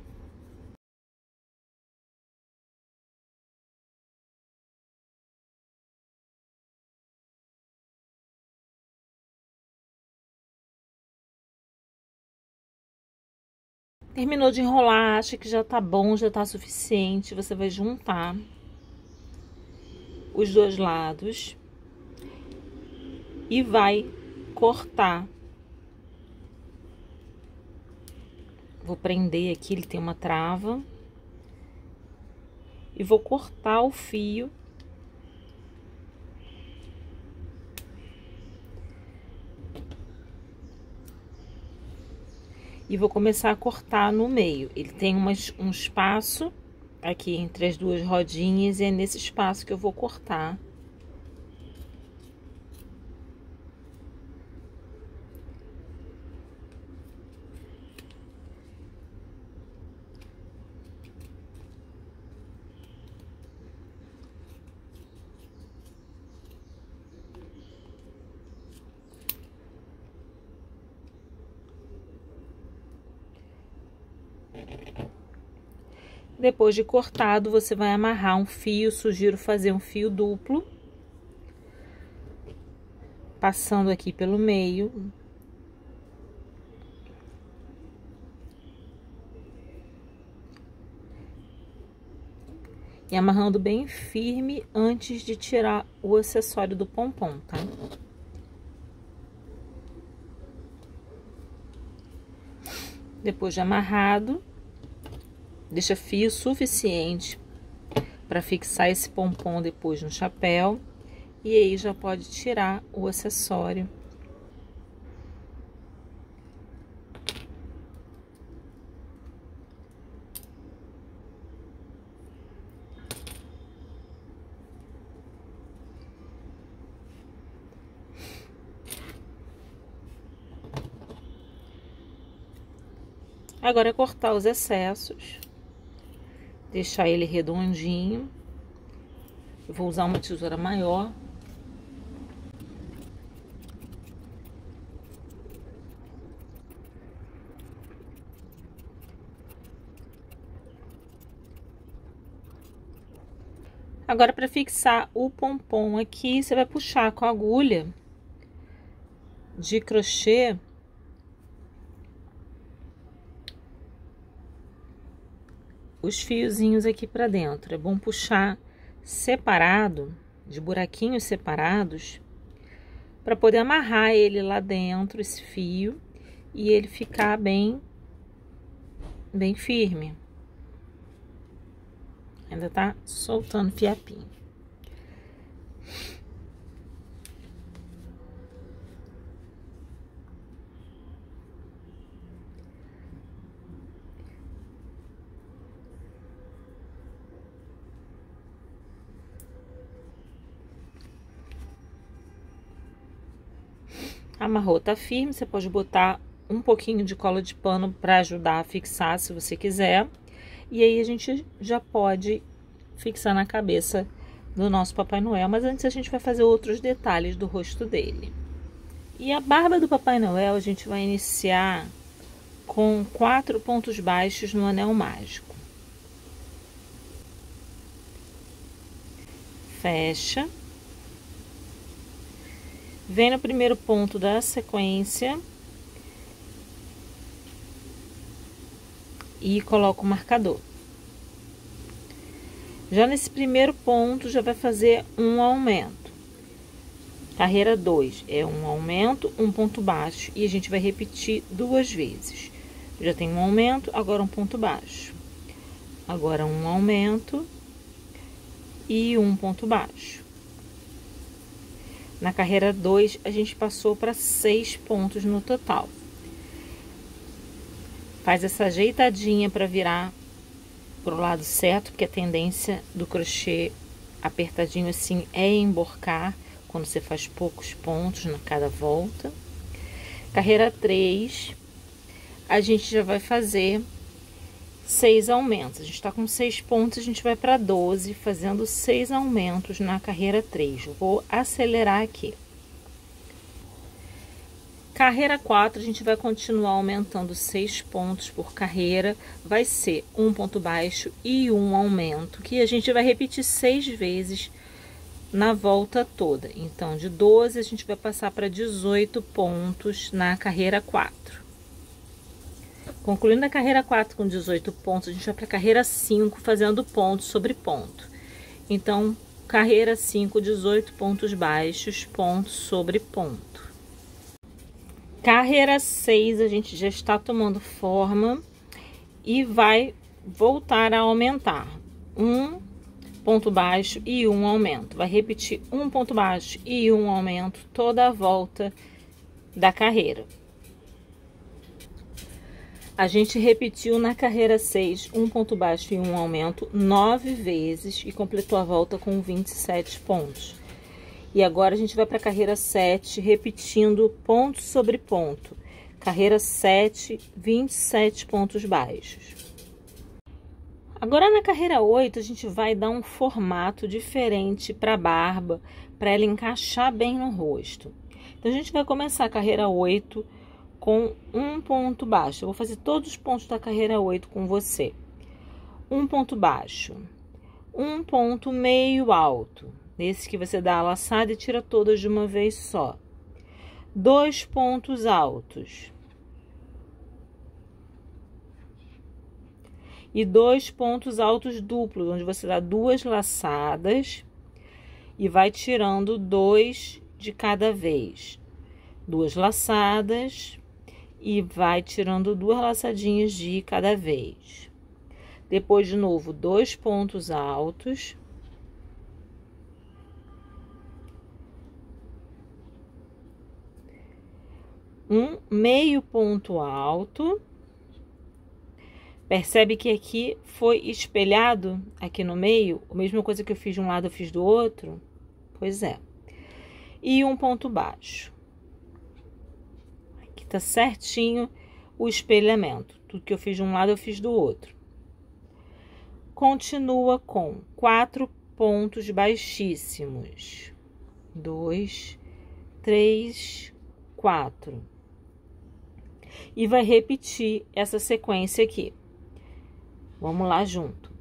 Terminou de enrolar, acha que já tá bom, já tá suficiente, você vai juntar os dois lados e vai cortar. Vou prender aqui, ele tem uma trava. E vou cortar o fio. E vou começar a cortar no meio. Ele tem um espaço aqui entre as duas rodinhas e é nesse espaço que eu vou cortar. Depois de cortado, você vai amarrar um fio, sugiro fazer um fio duplo, passando aqui pelo meio. E amarrando bem firme antes de tirar o acessório do pompom, tá? Depois de amarrado, deixa fio suficiente para fixar esse pompom depois no chapéu. E aí já pode tirar o acessório. Agora é cortar os excessos, deixar ele redondinho. Eu vou usar uma tesoura maior. Agora, para fixar o pompom aqui, você vai puxar com a agulha de crochê os fiozinhos aqui para dentro. É bom puxar separado, de buraquinhos separados, para poder amarrar ele lá dentro, esse fio, e ele ficar bem firme. Ainda tá soltando fiapinho. Amarrou, tá firme, você pode botar um pouquinho de cola de pano para ajudar a fixar, se você quiser. E aí a gente já pode fixar na cabeça do nosso Papai Noel, mas antes a gente vai fazer outros detalhes do rosto dele. E a barba do Papai Noel a gente vai iniciar com 4 pontos baixos no anel mágico. Fecha. Vem no primeiro ponto da sequência e coloca o marcador. Já nesse primeiro ponto, já vai fazer um aumento. Carreira 2 é um aumento, um ponto baixo, e a gente vai repetir 2 vezes. Já tem um aumento, agora um ponto baixo. Agora um aumento e um ponto baixo. Na carreira 2, a gente passou para 6 pontos no total. Faz essa ajeitadinha para virar pro lado certo, porque a tendência do crochê apertadinho assim é emborcar quando você faz poucos pontos na cada volta. Carreira 3, a gente já vai fazer 6 aumentos. A gente tá com 6 pontos, a gente vai para 12, fazendo 6 aumentos na carreira 3. Vou acelerar aqui. Carreira 4, a gente vai continuar aumentando 6 pontos por carreira. Vai ser um ponto baixo e um aumento, que a gente vai repetir 6 vezes na volta toda. Então, de 12, a gente vai passar para 18 pontos na carreira 4. Concluindo a carreira 4 com 18 pontos, a gente vai para a carreira 5 fazendo ponto sobre ponto. Então, carreira 5, 18 pontos baixos, ponto sobre ponto. Carreira 6, a gente já está tomando forma e vai voltar a aumentar. Um ponto baixo e um aumento. Vai repetir um ponto baixo e um aumento toda a volta da carreira. A gente repetiu na carreira 6 um ponto baixo e um aumento 9 vezes e completou a volta com 27 pontos. E agora a gente vai para a carreira 7, repetindo ponto sobre ponto. Carreira 7, 27 pontos baixos. Agora na carreira 8 a gente vai dar um formato diferente para a barba, para ela encaixar bem no rosto. Então a gente vai começar a carreira 8 com um ponto baixo. Eu vou fazer todos os pontos da carreira 8 com você. um ponto baixo, um ponto meio alto, esse que você dá a laçada e tira todas de uma vez só, 2 pontos altos e 2 pontos altos duplos, onde você dá 2 laçadas e vai tirando 2 de cada vez, 2 laçadas e vai tirando 2 laçadinhas de cada vez. Depois, de novo, 2 pontos altos. Um meio ponto alto. Percebe que aqui foi espelhado, aqui no meio, a mesma coisa que eu fiz de um lado, eu fiz do outro? Pois é. E um ponto baixo. Aqui tá certinho o espelhamento. Tudo que eu fiz de um lado, eu fiz do outro. Continua com 4 pontos baixíssimos. 2, 3, 4. E vai repetir essa sequência aqui. Vamos lá junto.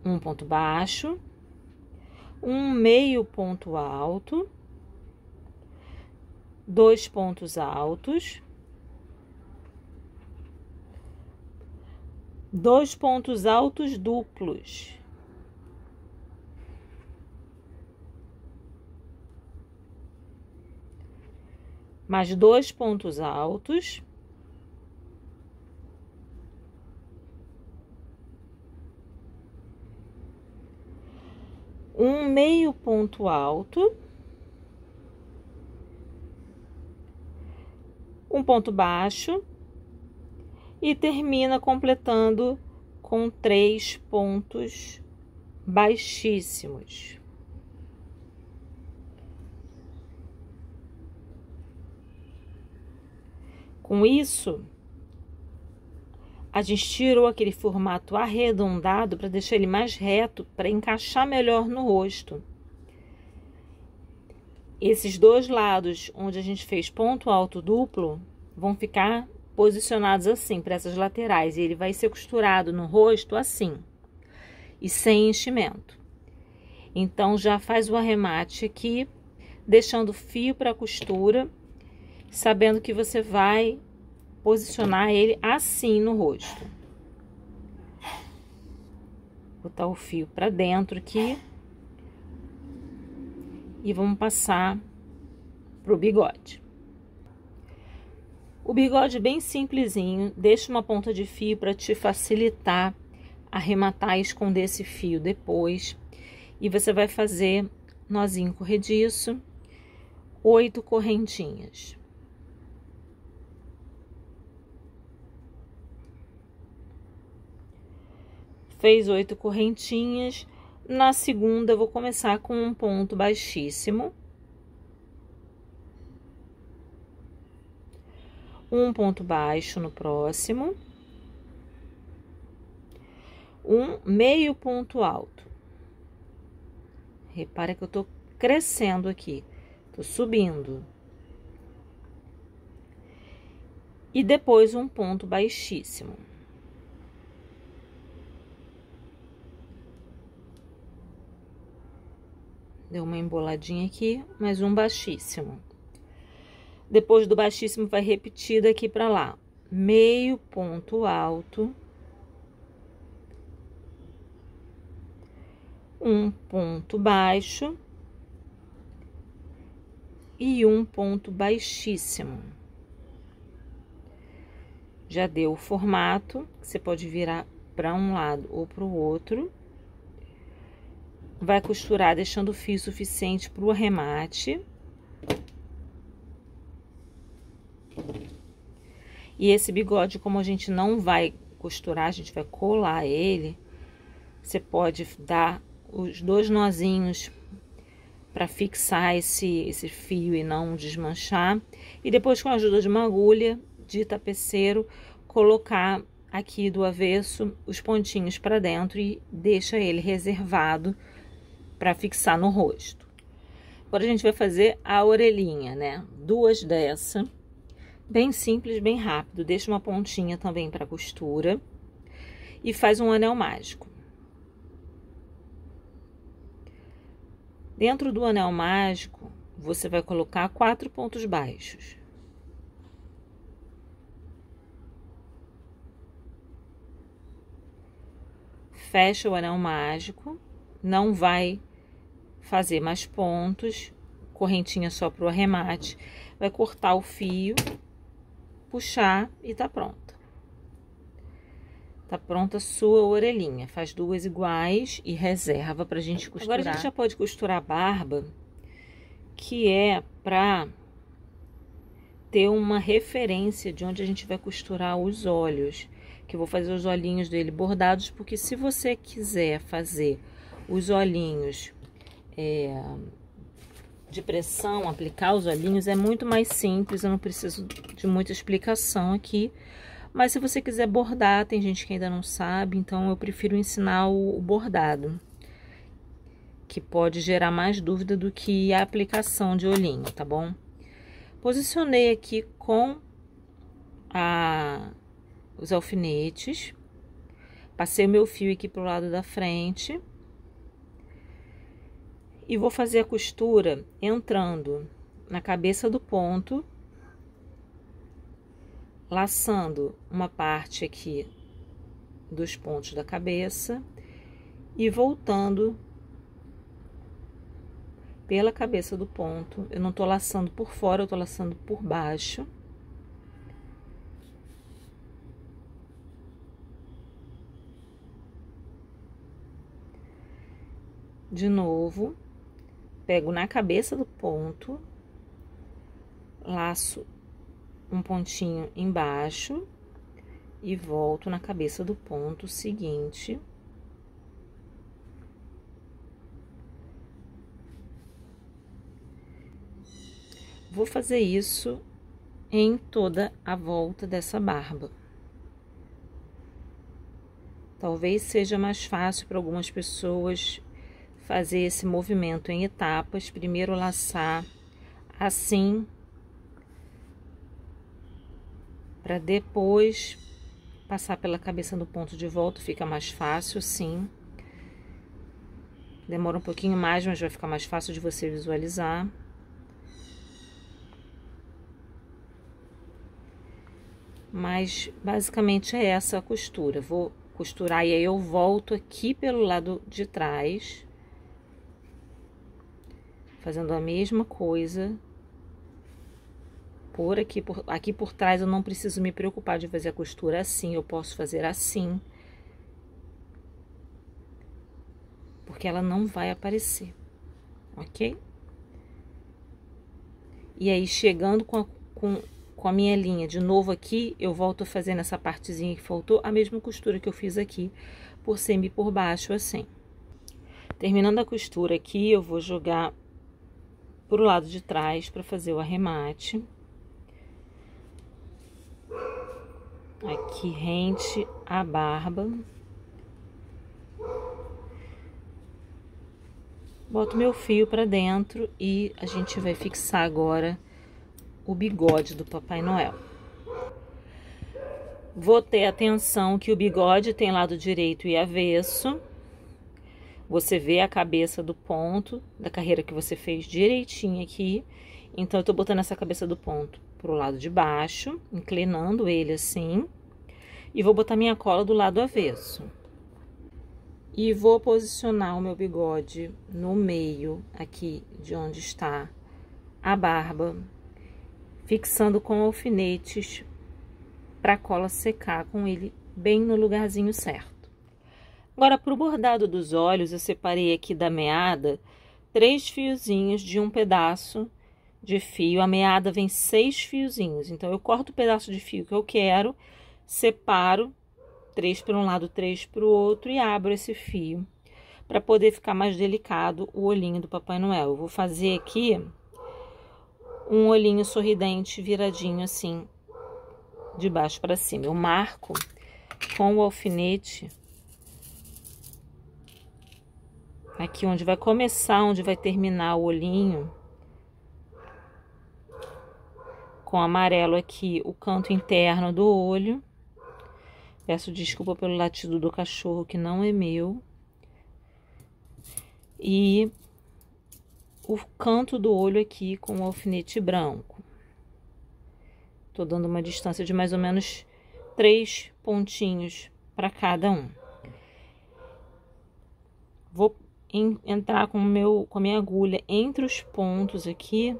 Um ponto baixo, um meio ponto alto, 2 pontos altos, 2 pontos altos duplos, mais 2 pontos altos, um meio ponto alto, um ponto baixo e termina completando com 3 pontos baixíssimos. Com isso, a gente tirou aquele formato arredondado para deixar ele mais reto, para encaixar melhor no rosto. Esses dois lados onde a gente fez ponto alto duplo vão ficar posicionados assim, para essas laterais. E ele vai ser costurado no rosto assim, e sem enchimento. Então, já faz o arremate aqui, deixando o fio para costura, sabendo que você vai posicionar ele assim no rosto. Botar o fio para dentro aqui. E vamos passar pro bigode. O bigode bem simplesinho, deixa uma ponta de fio para te facilitar arrematar e esconder esse fio depois. E você vai fazer nozinho corrediço, 8 correntinhas. Fez 8 correntinhas. Na segunda, eu vou começar com um ponto baixíssimo. Um ponto baixo no próximo. Um meio ponto alto. Repara que eu tô crescendo aqui. Tô subindo. E depois um ponto baixíssimo. Deu uma emboladinha aqui, mais um baixíssimo. Depois do baixíssimo, vai repetir daqui pra lá. Meio ponto alto. Um ponto baixo. E um ponto baixíssimo. Já deu o formato, você pode virar para um lado ou para o outro. Vai costurar deixando o fio suficiente para o arremate. E esse bigode, como a gente não vai costurar, a gente vai colar ele, você pode dar os 2 nozinhos para fixar esse fio e não desmanchar. E depois, com a ajuda de uma agulha de tapeceiro, colocar aqui do avesso os pontinhos para dentro e deixa ele reservado para fixar no rosto. Agora a gente vai fazer a orelhinha, né? 2 dessa, bem simples, bem rápido. Deixa uma pontinha também para costura e faz um anel mágico. Dentro do anel mágico, você vai colocar 4 pontos baixos. Fecha o anel mágico, não vai fazer mais pontos, correntinha só para o arremate. Vai cortar o fio, puxar e tá pronta. Tá pronta a sua orelhinha. Faz 2 iguais e reserva pra gente costurar. Agora a gente já pode costurar a barba, que é pra ter uma referência de onde a gente vai costurar os olhos. Que eu vou fazer os olhinhos dele bordados, porque se você quiser fazer os olhinhos de pressão, aplicar os olhinhos, é muito mais simples, eu não preciso de muita explicação aqui. Mas se você quiser bordar, tem gente que ainda não sabe, então eu prefiro ensinar o bordado, que pode gerar mais dúvida do que a aplicação de olhinho, tá bom? Posicionei aqui com os alfinetes, passei o meu fio aqui pro lado da frente e vou fazer a costura entrando na cabeça do ponto, laçando uma parte aqui dos pontos da cabeça e voltando pela cabeça do ponto. Eu não tô laçando por fora, eu tô laçando por baixo. De novo, pego na cabeça do ponto, laço um pontinho embaixo e volto na cabeça do ponto seguinte. Vou fazer isso em toda a volta dessa barba. Talvez seja mais fácil para algumas pessoas fazer esse movimento em etapas. Primeiro laçar assim, para depois passar pela cabeça do ponto de volta, fica mais fácil, sim. Demora um pouquinho mais, mas vai ficar mais fácil de você visualizar. Mas basicamente é essa a costura. Vou costurar e aí eu volto aqui pelo lado de trás, fazendo a mesma coisa. Aqui por trás eu não preciso me preocupar de fazer a costura assim, eu posso fazer assim, porque ela não vai aparecer, ok? E aí, chegando com a minha linha de novo aqui, eu volto a fazer nessa partezinha que faltou, a mesma costura que eu fiz aqui, por cima e por baixo, assim. Terminando a costura aqui, eu vou jogar pro lado de trás para fazer o arremate. Aqui rente a barba. Boto meu fio para dentro e a gente vai fixar agora o bigode do Papai Noel. Vou ter atenção que o bigode tem lado direito e avesso. Você vê a cabeça do ponto da carreira que você fez direitinho aqui. Então, eu tô botando essa cabeça do ponto pro lado de baixo, inclinando ele assim. E vou botar minha cola do lado avesso. E vou posicionar o meu bigode no meio aqui de onde está a barba, fixando com alfinetes para a cola secar com ele bem no lugarzinho certo. Agora, para o bordado dos olhos, eu separei aqui da meada 3 fiozinhos de um pedaço de fio. A meada vem 6 fiozinhos, então eu corto o pedaço de fio que eu quero, separo 3 para um lado, 3 para o outro e abro esse fio para poder ficar mais delicado o olhinho do Papai Noel. Eu vou fazer aqui um olhinho sorridente viradinho assim, de baixo para cima. Eu marco com o alfinete aqui onde vai começar, onde vai terminar o olhinho, com amarelo aqui o canto interno do olho. Peço desculpa pelo latido do cachorro, que não é meu. E o canto do olho aqui com o alfinete branco. Tô dando uma distância de mais ou menos 3 pontinhos para cada um. Vou entrar com a minha agulha entre os pontos aqui,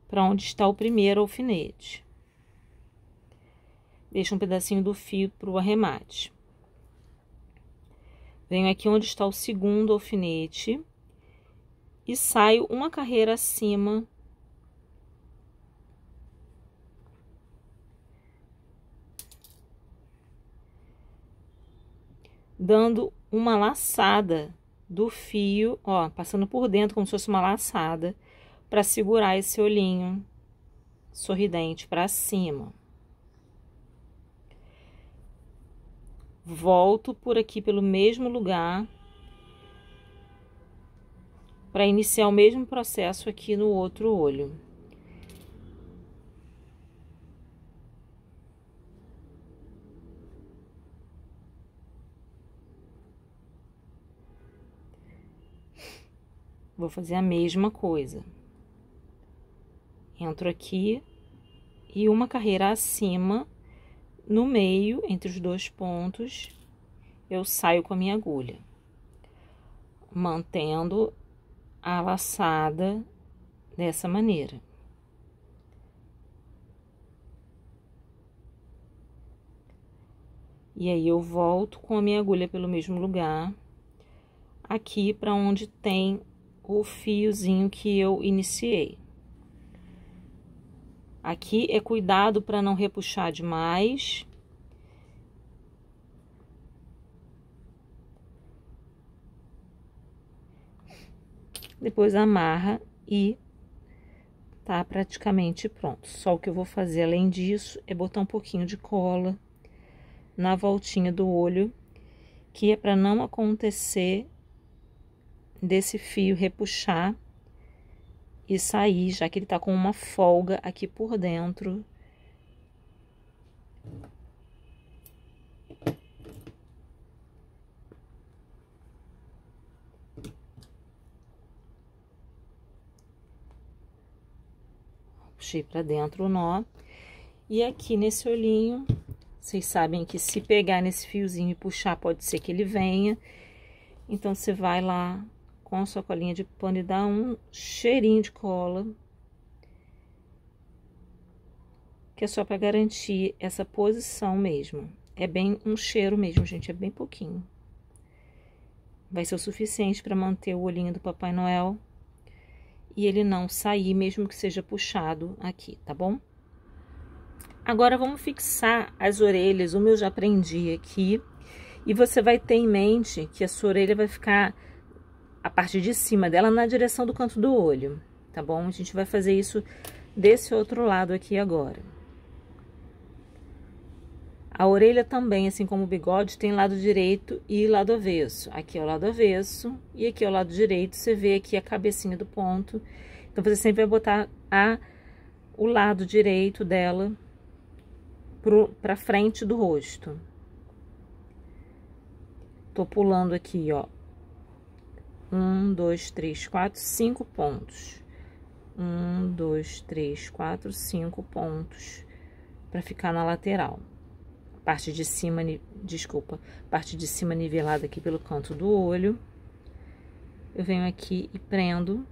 para onde está o primeiro alfinete. Deixo um pedacinho do fio para o arremate. Venho aqui onde está o segundo alfinete e saio uma carreira acima, dando uma laçada do fio, ó, passando por dentro como se fosse uma laçada, para segurar esse olhinho sorridente para cima. Volto por aqui pelo mesmo lugar para iniciar o mesmo processo aqui no outro olho. Vou fazer a mesma coisa. Entro aqui e uma carreira acima, no meio, entre os dois pontos, eu saio com a minha agulha, mantendo a laçada dessa maneira. E aí eu volto com a minha agulha pelo mesmo lugar, aqui para onde tem o fiozinho que eu iniciei. Aqui é cuidado para não repuxar demais. Depois amarra e tá praticamente pronto. Só o que eu vou fazer além disso é botar um pouquinho de cola na voltinha do olho, que é para não acontecer desse fio repuxar e sair, já que ele tá com uma folga aqui por dentro. Puxei pra dentro o nó. E aqui nesse olhinho, vocês sabem que se pegar nesse fiozinho e puxar, pode ser que ele venha. Então, você vai lá com a sua colinha de pano e dá um cheirinho de cola, que é só para garantir essa posição mesmo. É bem um cheiro mesmo, gente, é bem pouquinho. Vai ser o suficiente para manter o olhinho do Papai Noel e ele não sair, mesmo que seja puxado aqui, tá bom? Agora, vamos fixar as orelhas, o meu já aprendi aqui. E você vai ter em mente que a sua orelha vai ficar, a parte de cima dela, na direção do canto do olho, tá bom? A gente vai fazer isso desse outro lado aqui agora. A orelha também, assim como o bigode, tem lado direito e lado avesso. Aqui é o lado avesso e aqui é o lado direito. Você vê aqui a cabecinha do ponto. Então, você sempre vai botar o lado direito dela pra frente do rosto. Tô pulando aqui, ó. 1, 2, 3, 4, 5 pontos. 1, 2, 3, 4, 5 pontos pra ficar na lateral. Parte de cima, desculpa, parte de cima nivelada aqui pelo canto do olho. Eu venho aqui e prendo.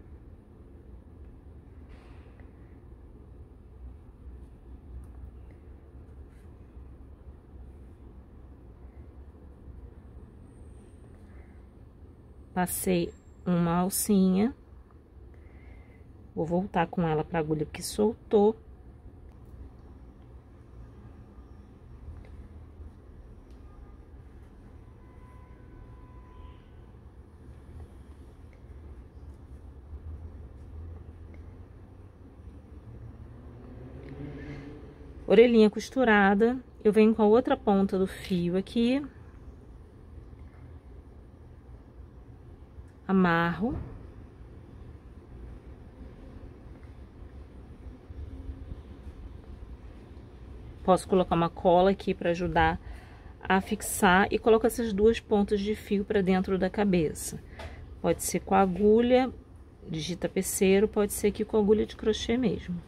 Passei uma alcinha. Vou voltar com ela para a agulha que soltou. Orelhinha costurada, eu venho com a outra ponta do fio aqui. Amarro. Posso colocar uma cola aqui para ajudar a fixar e coloco essas duas pontas de fio para dentro da cabeça. Pode ser com a agulha de tapeceiro, pode ser aqui com a agulha de crochê mesmo.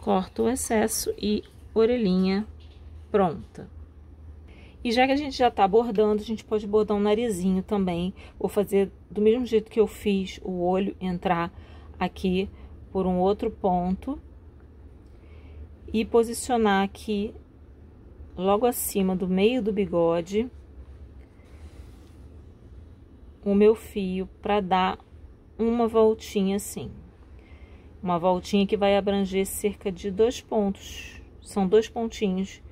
Corto o excesso e orelhinha pronta. E já que a gente já tá bordando, a gente pode bordar um narizinho também. Vou fazer do mesmo jeito que eu fiz o olho, entrar aqui por um outro ponto e posicionar aqui logo acima do meio do bigode o meu fio para dar uma voltinha assim. Uma voltinha que vai abranger cerca de 2 pontos. São 2 pontinhos.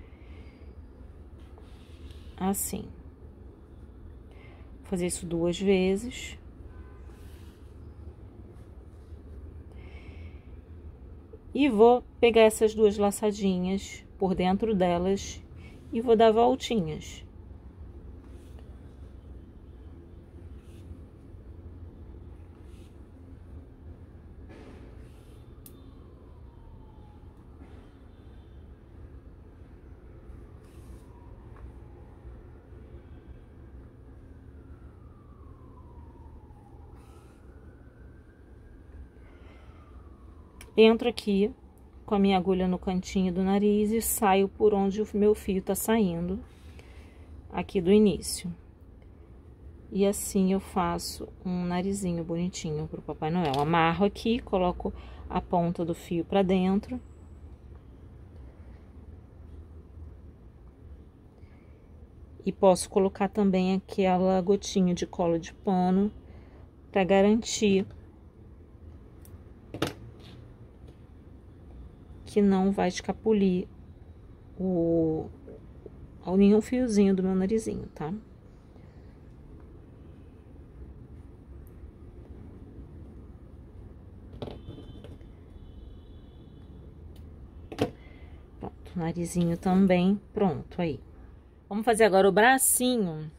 Assim. Vou fazer isso 2 vezes. E vou pegar essas 2 laçadinhas por dentro delas e vou dar voltinhas. Entro aqui com a minha agulha no cantinho do nariz e saio por onde o meu fio tá saindo, aqui do início. E assim eu faço um narizinho bonitinho pro Papai Noel. Amarro aqui, coloco a ponta do fio pra dentro. E posso colocar também aquela gotinha de cola de pano pra garantir que não vai escapulir nenhum fiozinho do meu narizinho, tá? Pronto, o narizinho também pronto aí. Vamos fazer agora o bracinho.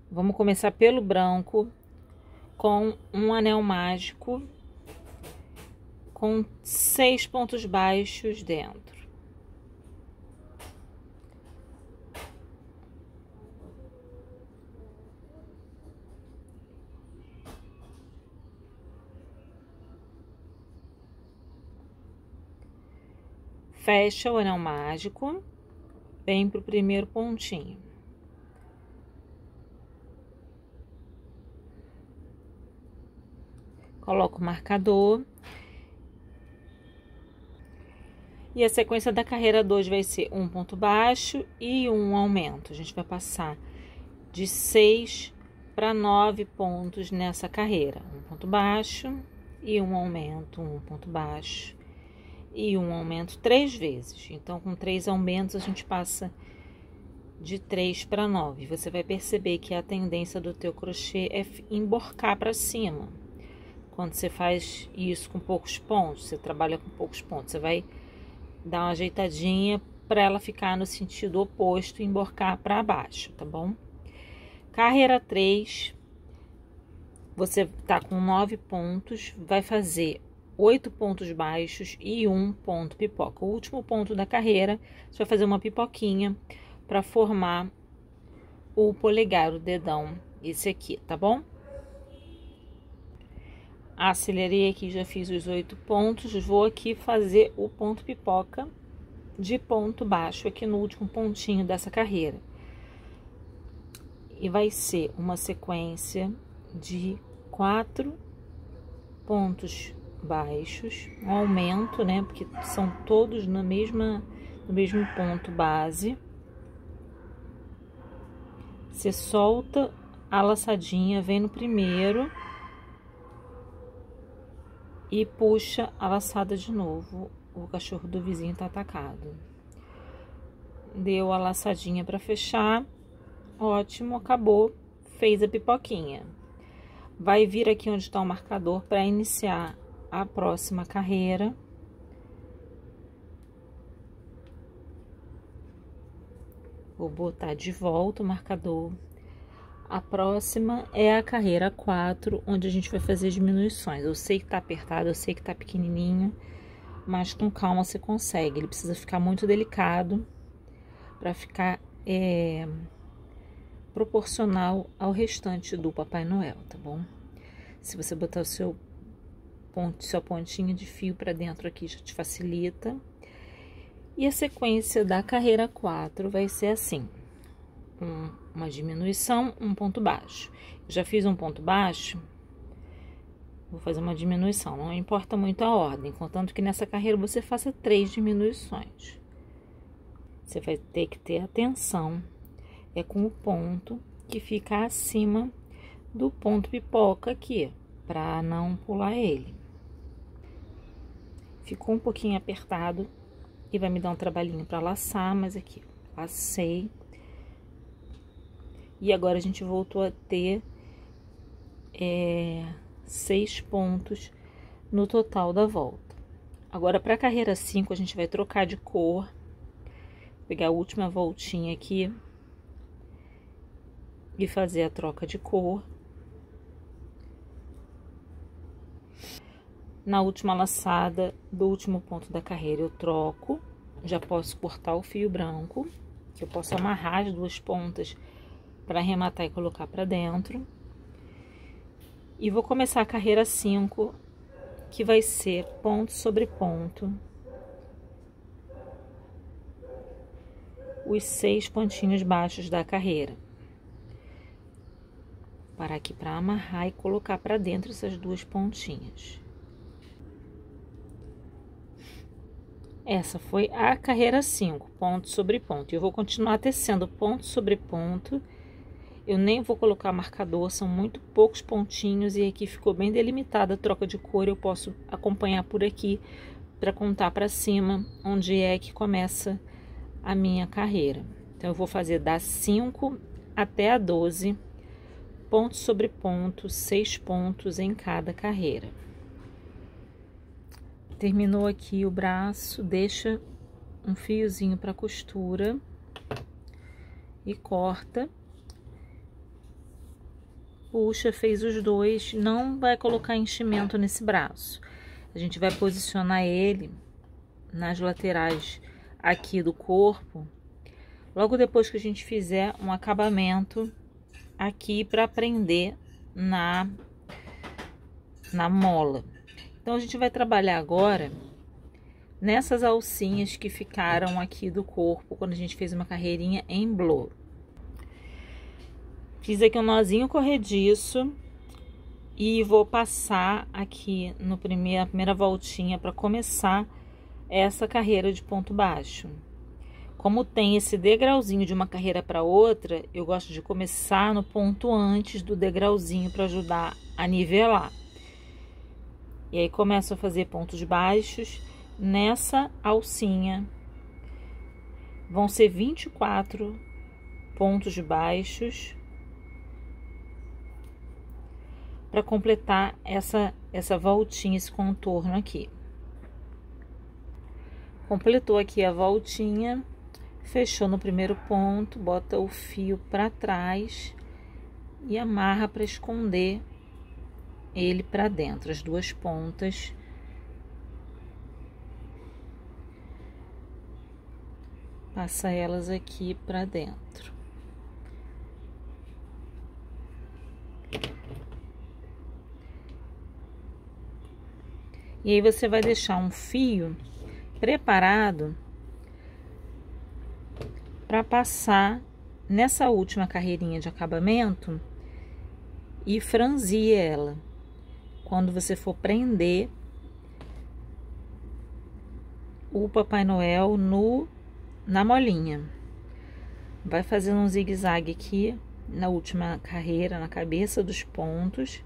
Vamos começar pelo branco com um anel mágico com 6 pontos baixos dentro. Fecha o anel mágico, vem pro primeiro pontinho. Coloco o marcador. E a sequência da carreira 2 vai ser um ponto baixo e um aumento. A gente vai passar de 6 para 9 pontos nessa carreira. Um ponto baixo e um aumento, um ponto baixo e um aumento 3 vezes. Então, com 3 aumentos, a gente passa de 3 para 9. Você vai perceber que a tendência do teu crochê é emborcar para cima. Quando você faz isso com poucos pontos, você trabalha com poucos pontos, você vai dar uma ajeitadinha para ela ficar no sentido oposto e emborcar para baixo, tá bom? Carreira 3, você tá com 9 pontos, vai fazer 8 pontos baixos e 1 ponto pipoca. O último ponto da carreira, você vai fazer uma pipoquinha para formar o polegar, o dedão, esse aqui, tá bom? Acelerei aqui, já fiz os 8 pontos, vou aqui fazer o ponto pipoca de ponto baixo aqui no último pontinho dessa carreira. E vai ser uma sequência de 4 pontos baixos, um aumento, né, porque são todos no mesmo ponto base. Você solta a laçadinha, vem no primeiro e puxa a laçada de novo. O cachorro do vizinho tá atacado. Deu a laçadinha para fechar. Ótimo, acabou. Fez a pipoquinha. Vai vir aqui onde está o marcador para iniciar a próxima carreira. Vou botar de volta o marcador. A próxima é a carreira 4, onde a gente vai fazer diminuições. Eu sei que tá apertado, eu sei que tá pequenininho, mas com calma você consegue. Ele precisa ficar muito delicado para ficar proporcional ao restante do Papai Noel, tá bom? Se você botar sua pontinha de fio para dentro aqui, já te facilita. E a sequência da carreira 4 vai ser assim: uma diminuição, um ponto baixo. Eu já fiz um ponto baixo, vou fazer uma diminuição. Não importa muito a ordem, contanto que nessa carreira você faça 3 diminuições. Você vai ter que ter atenção com o ponto que fica acima do ponto pipoca aqui, para não pular ele. Ficou um pouquinho apertado e vai me dar um trabalhinho para laçar, mas aqui, lacei. E agora a gente voltou a ter 6 pontos no total da volta. Agora, para a carreira 5, a gente vai trocar de cor. Pegar a última voltinha aqui e fazer a troca de cor. Na última laçada do último ponto da carreira eu troco. Já posso cortar o fio branco, que eu posso amarrar as 2 pontas para arrematar e colocar para dentro. E vou começar a carreira 5, que vai ser ponto sobre ponto. Os 6 pontinhos baixos da carreira. Parar aqui para amarrar e colocar para dentro essas 2 pontinhas. Essa foi a carreira 5, ponto sobre ponto. Eu vou continuar tecendo ponto sobre ponto. Eu nem vou colocar marcador, são muito poucos pontinhos e aqui ficou bem delimitada a troca de cor. Eu posso acompanhar por aqui para contar para cima onde é que começa a minha carreira. Então, eu vou fazer da 5 até a 12, ponto sobre ponto, 6 pontos em cada carreira. Terminou aqui o braço, deixa um fiozinho para costura e corta. Puxa, fez os 2, não vai colocar enchimento nesse braço. A gente vai posicionar ele nas laterais aqui do corpo, logo depois que a gente fizer um acabamento aqui para prender na mola. Então, a gente vai trabalhar agora nessas alcinhas que ficaram aqui do corpo, quando a gente fez uma carreirinha em blow. Fiz aqui um nozinho corrediço e vou passar aqui na primeira voltinha para começar essa carreira de ponto baixo. Como tem esse degrauzinho de uma carreira para outra, eu gosto de começar no ponto antes do degrauzinho para ajudar a nivelar. E aí começo a fazer pontos baixos nessa alcinha. Vão ser 24 pontos baixos para completar essa voltinha, esse contorno aqui. Completou aqui a voltinha, fechou no primeiro ponto, bota o fio para trás e amarra para esconder ele para dentro, as 2 pontas. Passa elas aqui para dentro. E aí você vai deixar um fio preparado para passar nessa última carreirinha de acabamento e franzir ela. Quando você for prender o Papai Noel na molinha, vai fazendo um zigue-zague aqui na última carreira, na cabeça dos pontos.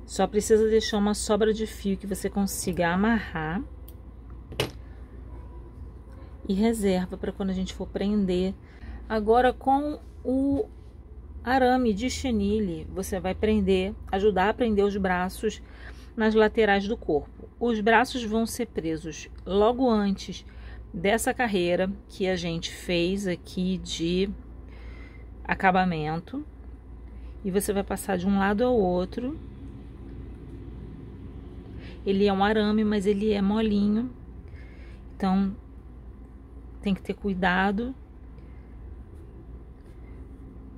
Só precisa deixar uma sobra de fio que você consiga amarrar. e reserva para quando a gente for prender. Agora, com o arame de chenille, você vai ajudar a prender os braços nas laterais do corpo. Os braços vão ser presos logo antes dessa carreira que a gente fez aqui de acabamento, e você vai passar de um lado ao outro. Ele é um arame, mas ele é molinho, então tem que ter cuidado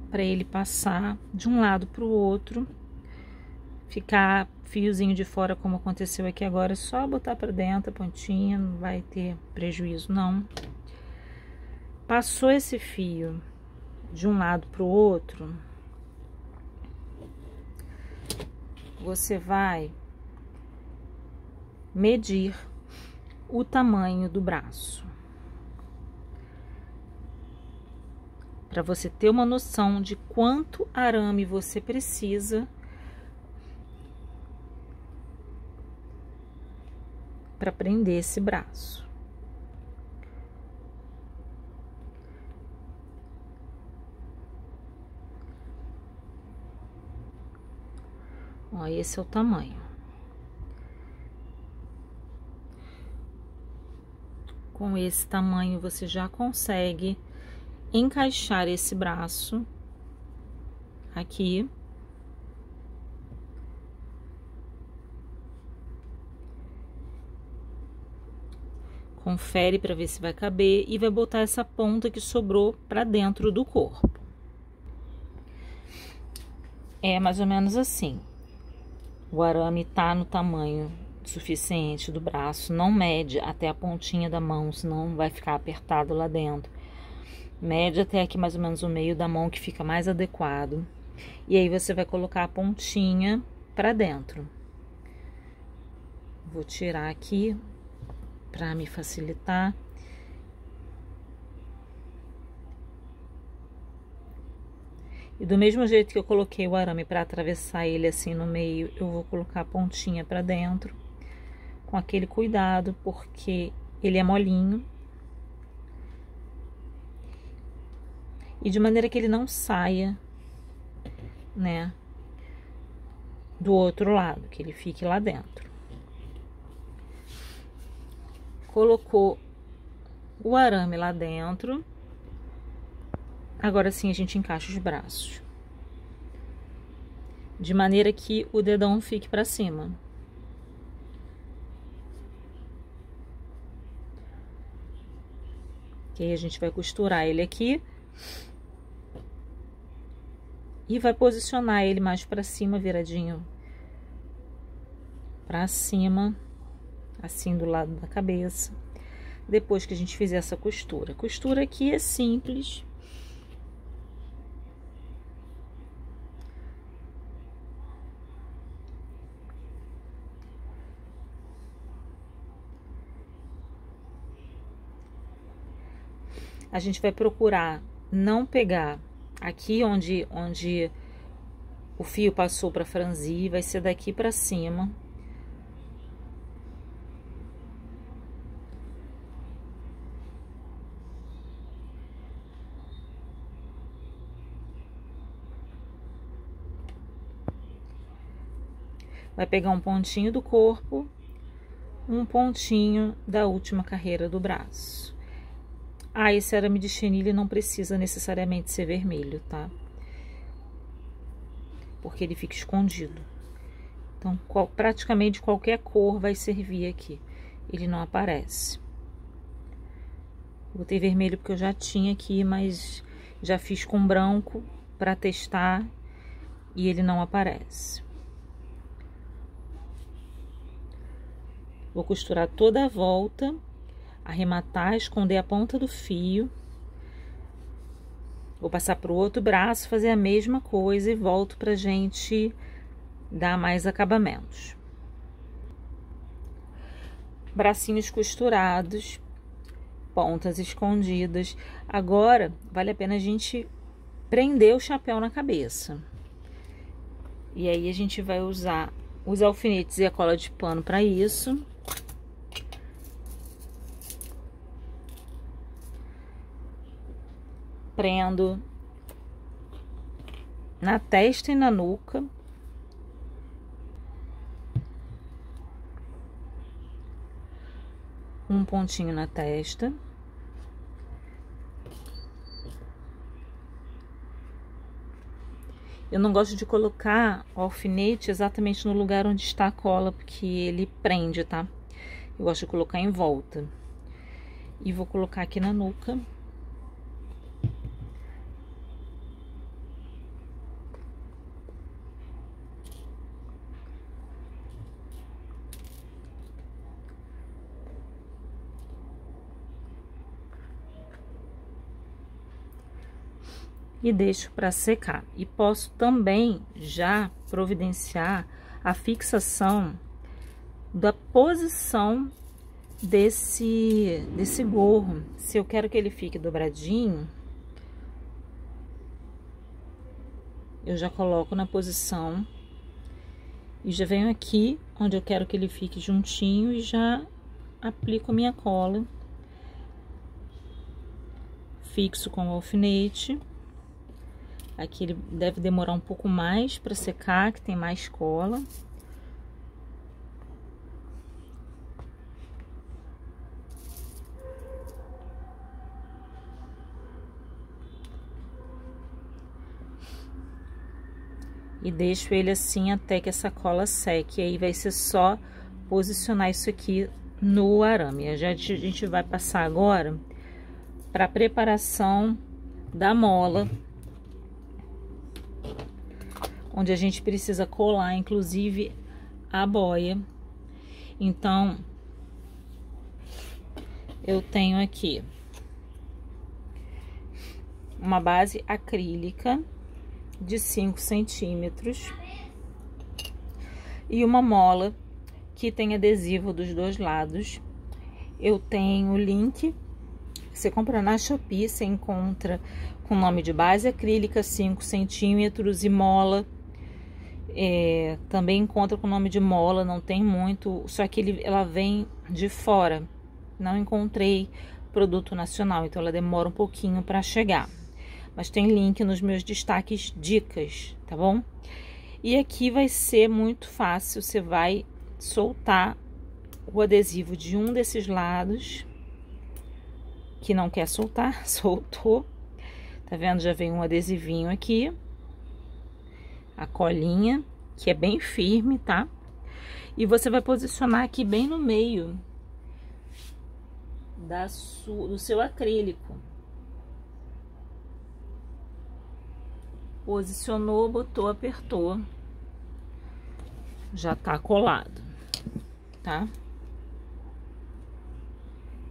para ele passar de um lado para o outro, ficar fiozinho de fora como aconteceu aqui agora. É só botar para dentro a pontinha, não vai ter prejuízo não. Passou esse fio de um lado para o outro, você vai medir o tamanho do braço, para você ter uma noção de quanto arame você precisa para prender esse braço. Ó, esse é o tamanho. Com esse tamanho você já consegue encaixar esse braço aqui. Confere para ver se vai caber e vai botar essa ponta que sobrou para dentro do corpo. É mais ou menos assim. O arame tá no tamanho suficiente do braço, não mede até a pontinha da mão, senão vai ficar apertado lá dentro. Mede até aqui mais ou menos o meio da mão, que fica mais adequado. E aí você vai colocar a pontinha para dentro. Vou tirar aqui para me facilitar. E do mesmo jeito que eu coloquei o arame para atravessar ele assim no meio, eu vou colocar a pontinha para dentro, com aquele cuidado, porque ele é molinho. E de maneira que ele não saia, né, do outro lado, que ele fique lá dentro. Colocou o arame lá dentro. Agora sim a gente encaixa os braços, de maneira que o dedão fique para cima. Que aí a gente vai costurar ele aqui e vai posicionar ele mais para cima, viradinho para cima, assim do lado da cabeça. Depois que a gente fizer essa costura. A costura aqui é simples. A gente vai procurar não pegar aqui onde o fio passou para franzir, vai ser daqui para cima. Vai pegar um pontinho do corpo, um pontinho da última carreira do braço. Ah, esse arame de chenille não precisa necessariamente ser vermelho, tá? Porque ele fica escondido. Então, praticamente qualquer cor vai servir aqui. Ele não aparece. Botei vermelho porque eu já tinha aqui, mas já fiz com branco para testar e ele não aparece. Vou costurar toda a volta, arrematar, esconder a ponta do fio. Vou passar para o outro braço, fazer a mesma coisa e volto pra gente dar mais acabamentos. Bracinhos costurados, pontas escondidas. Agora, vale a pena a gente prender o chapéu na cabeça. E aí a gente vai usar os alfinetes e a cola de pano para isso. prendo na testa e na nuca. Um pontinho na testa. Eu não gosto de colocar o alfinete exatamente no lugar onde está a cola, porque ele prende, tá? Eu gosto de colocar em volta. E vou colocar aqui na nuca. E deixo para secar. E posso também já providenciar a fixação da posição desse gorro. Se eu quero que ele fique dobradinho, eu já coloco na posição e já venho aqui onde eu quero que ele fique juntinho e já aplico a minha cola. Fixo com o alfinete. Aqui ele deve demorar um pouco mais para secar, que tem mais cola. E deixo ele assim até que essa cola seque. Aí vai ser só posicionar isso aqui no arame. A gente vai passar agora para a preparação da mola, onde a gente precisa colar, inclusive, a boia. Então, eu tenho aqui uma base acrílica de 5 centímetros e uma mola que tem adesivo dos dois lados. Eu tenho o link, você compra na Shopee, você encontra com o nome de base acrílica 5 centímetros e mola. Também encontra com o nome de mola, não tem muito, só que ela vem de fora. Não encontrei produto nacional, então ela demora um pouquinho para chegar. Mas tem link nos meus destaques dicas, tá bom? E aqui vai ser muito fácil, você vai soltar o adesivo de um desses lados, que não quer soltar, soltou. Tá vendo? Já vem um adesivinho aqui. A colinha, que é bem firme, tá? E você vai posicionar aqui bem no meio do seu acrílico. Posicionou, botou, apertou. Já tá colado, tá?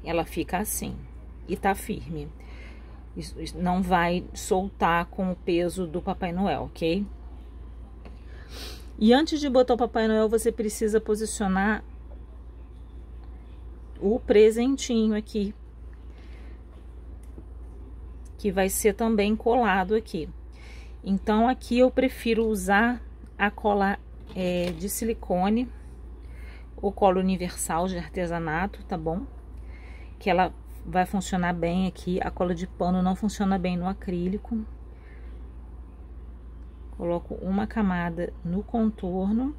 Ela fica assim e tá firme. Isso não vai soltar com o peso do Papai Noel, ok? E antes de botar o Papai Noel, você precisa posicionar o presentinho aqui, que vai ser também colado aqui. Então, aqui eu prefiro usar a cola de silicone, ou cola universal de artesanato, tá bom? Que ela vai funcionar bem aqui. A cola de pano não funciona bem no acrílico. Coloco uma camada no contorno.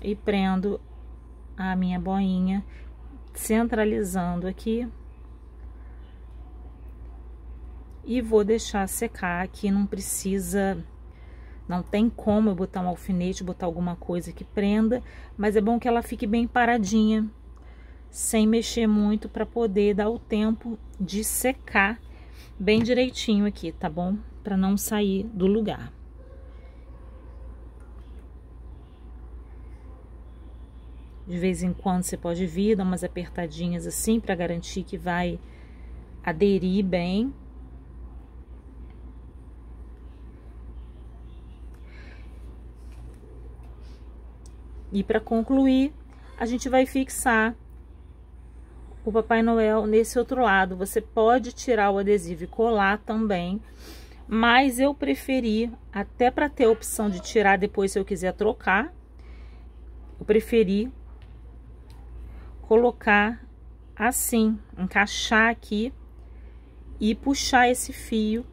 E prendo a minha boinha, centralizando aqui. E vou deixar secar aqui, não precisa... Não tem como eu botar um alfinete, botar alguma coisa que prenda, mas é bom que ela fique bem paradinha, sem mexer muito, para poder dar o tempo de secar bem direitinho aqui, tá bom? Para não sair do lugar. De vez em quando você pode vir, dar umas apertadinhas assim, para garantir que vai aderir bem. E para concluir, a gente vai fixar o Papai Noel nesse outro lado. Você pode tirar o adesivo e colar também, mas eu preferi, até para ter a opção de tirar depois se eu quiser trocar, eu preferi colocar assim, encaixar aqui e puxar esse fio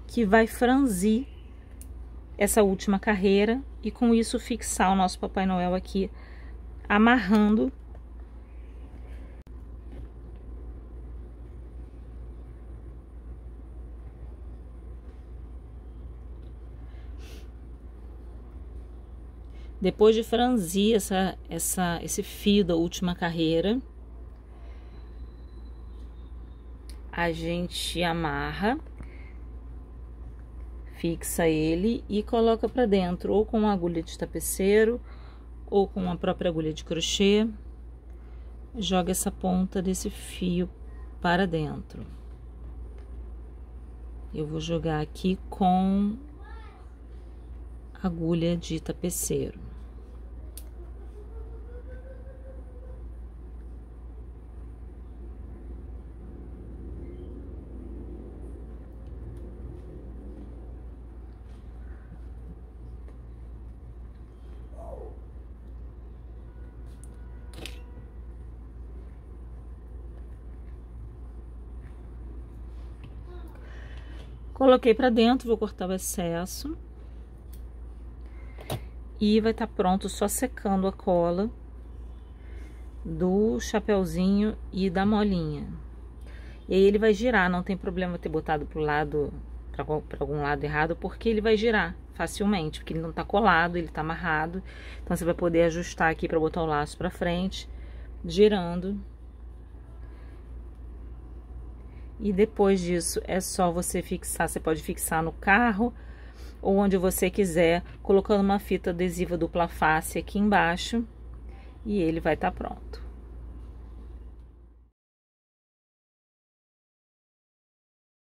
que vai franzir essa última carreira e com isso fixar o nosso Papai Noel aqui, amarrando. Depois de franzir esse fio da última carreira, a gente amarra, fixa ele e coloca para dentro, ou com uma agulha de tapeceiro, ou com a própria agulha de crochê. Joga essa ponta desse fio para dentro. Eu vou jogar aqui com agulha de tapeceiro. Coloquei para dentro, vou cortar o excesso. E vai estar pronto, só secando a cola do chapeuzinho e da molinha. E aí ele vai girar, não tem problema ter botado pro lado, para algum lado errado, porque ele vai girar facilmente, porque ele não tá colado, ele tá amarrado. Então você vai poder ajustar aqui para botar o laço para frente, girando. E depois disso é só você fixar, você pode fixar no carro ou onde você quiser, colocando uma fita adesiva dupla face aqui embaixo, e ele vai estar pronto.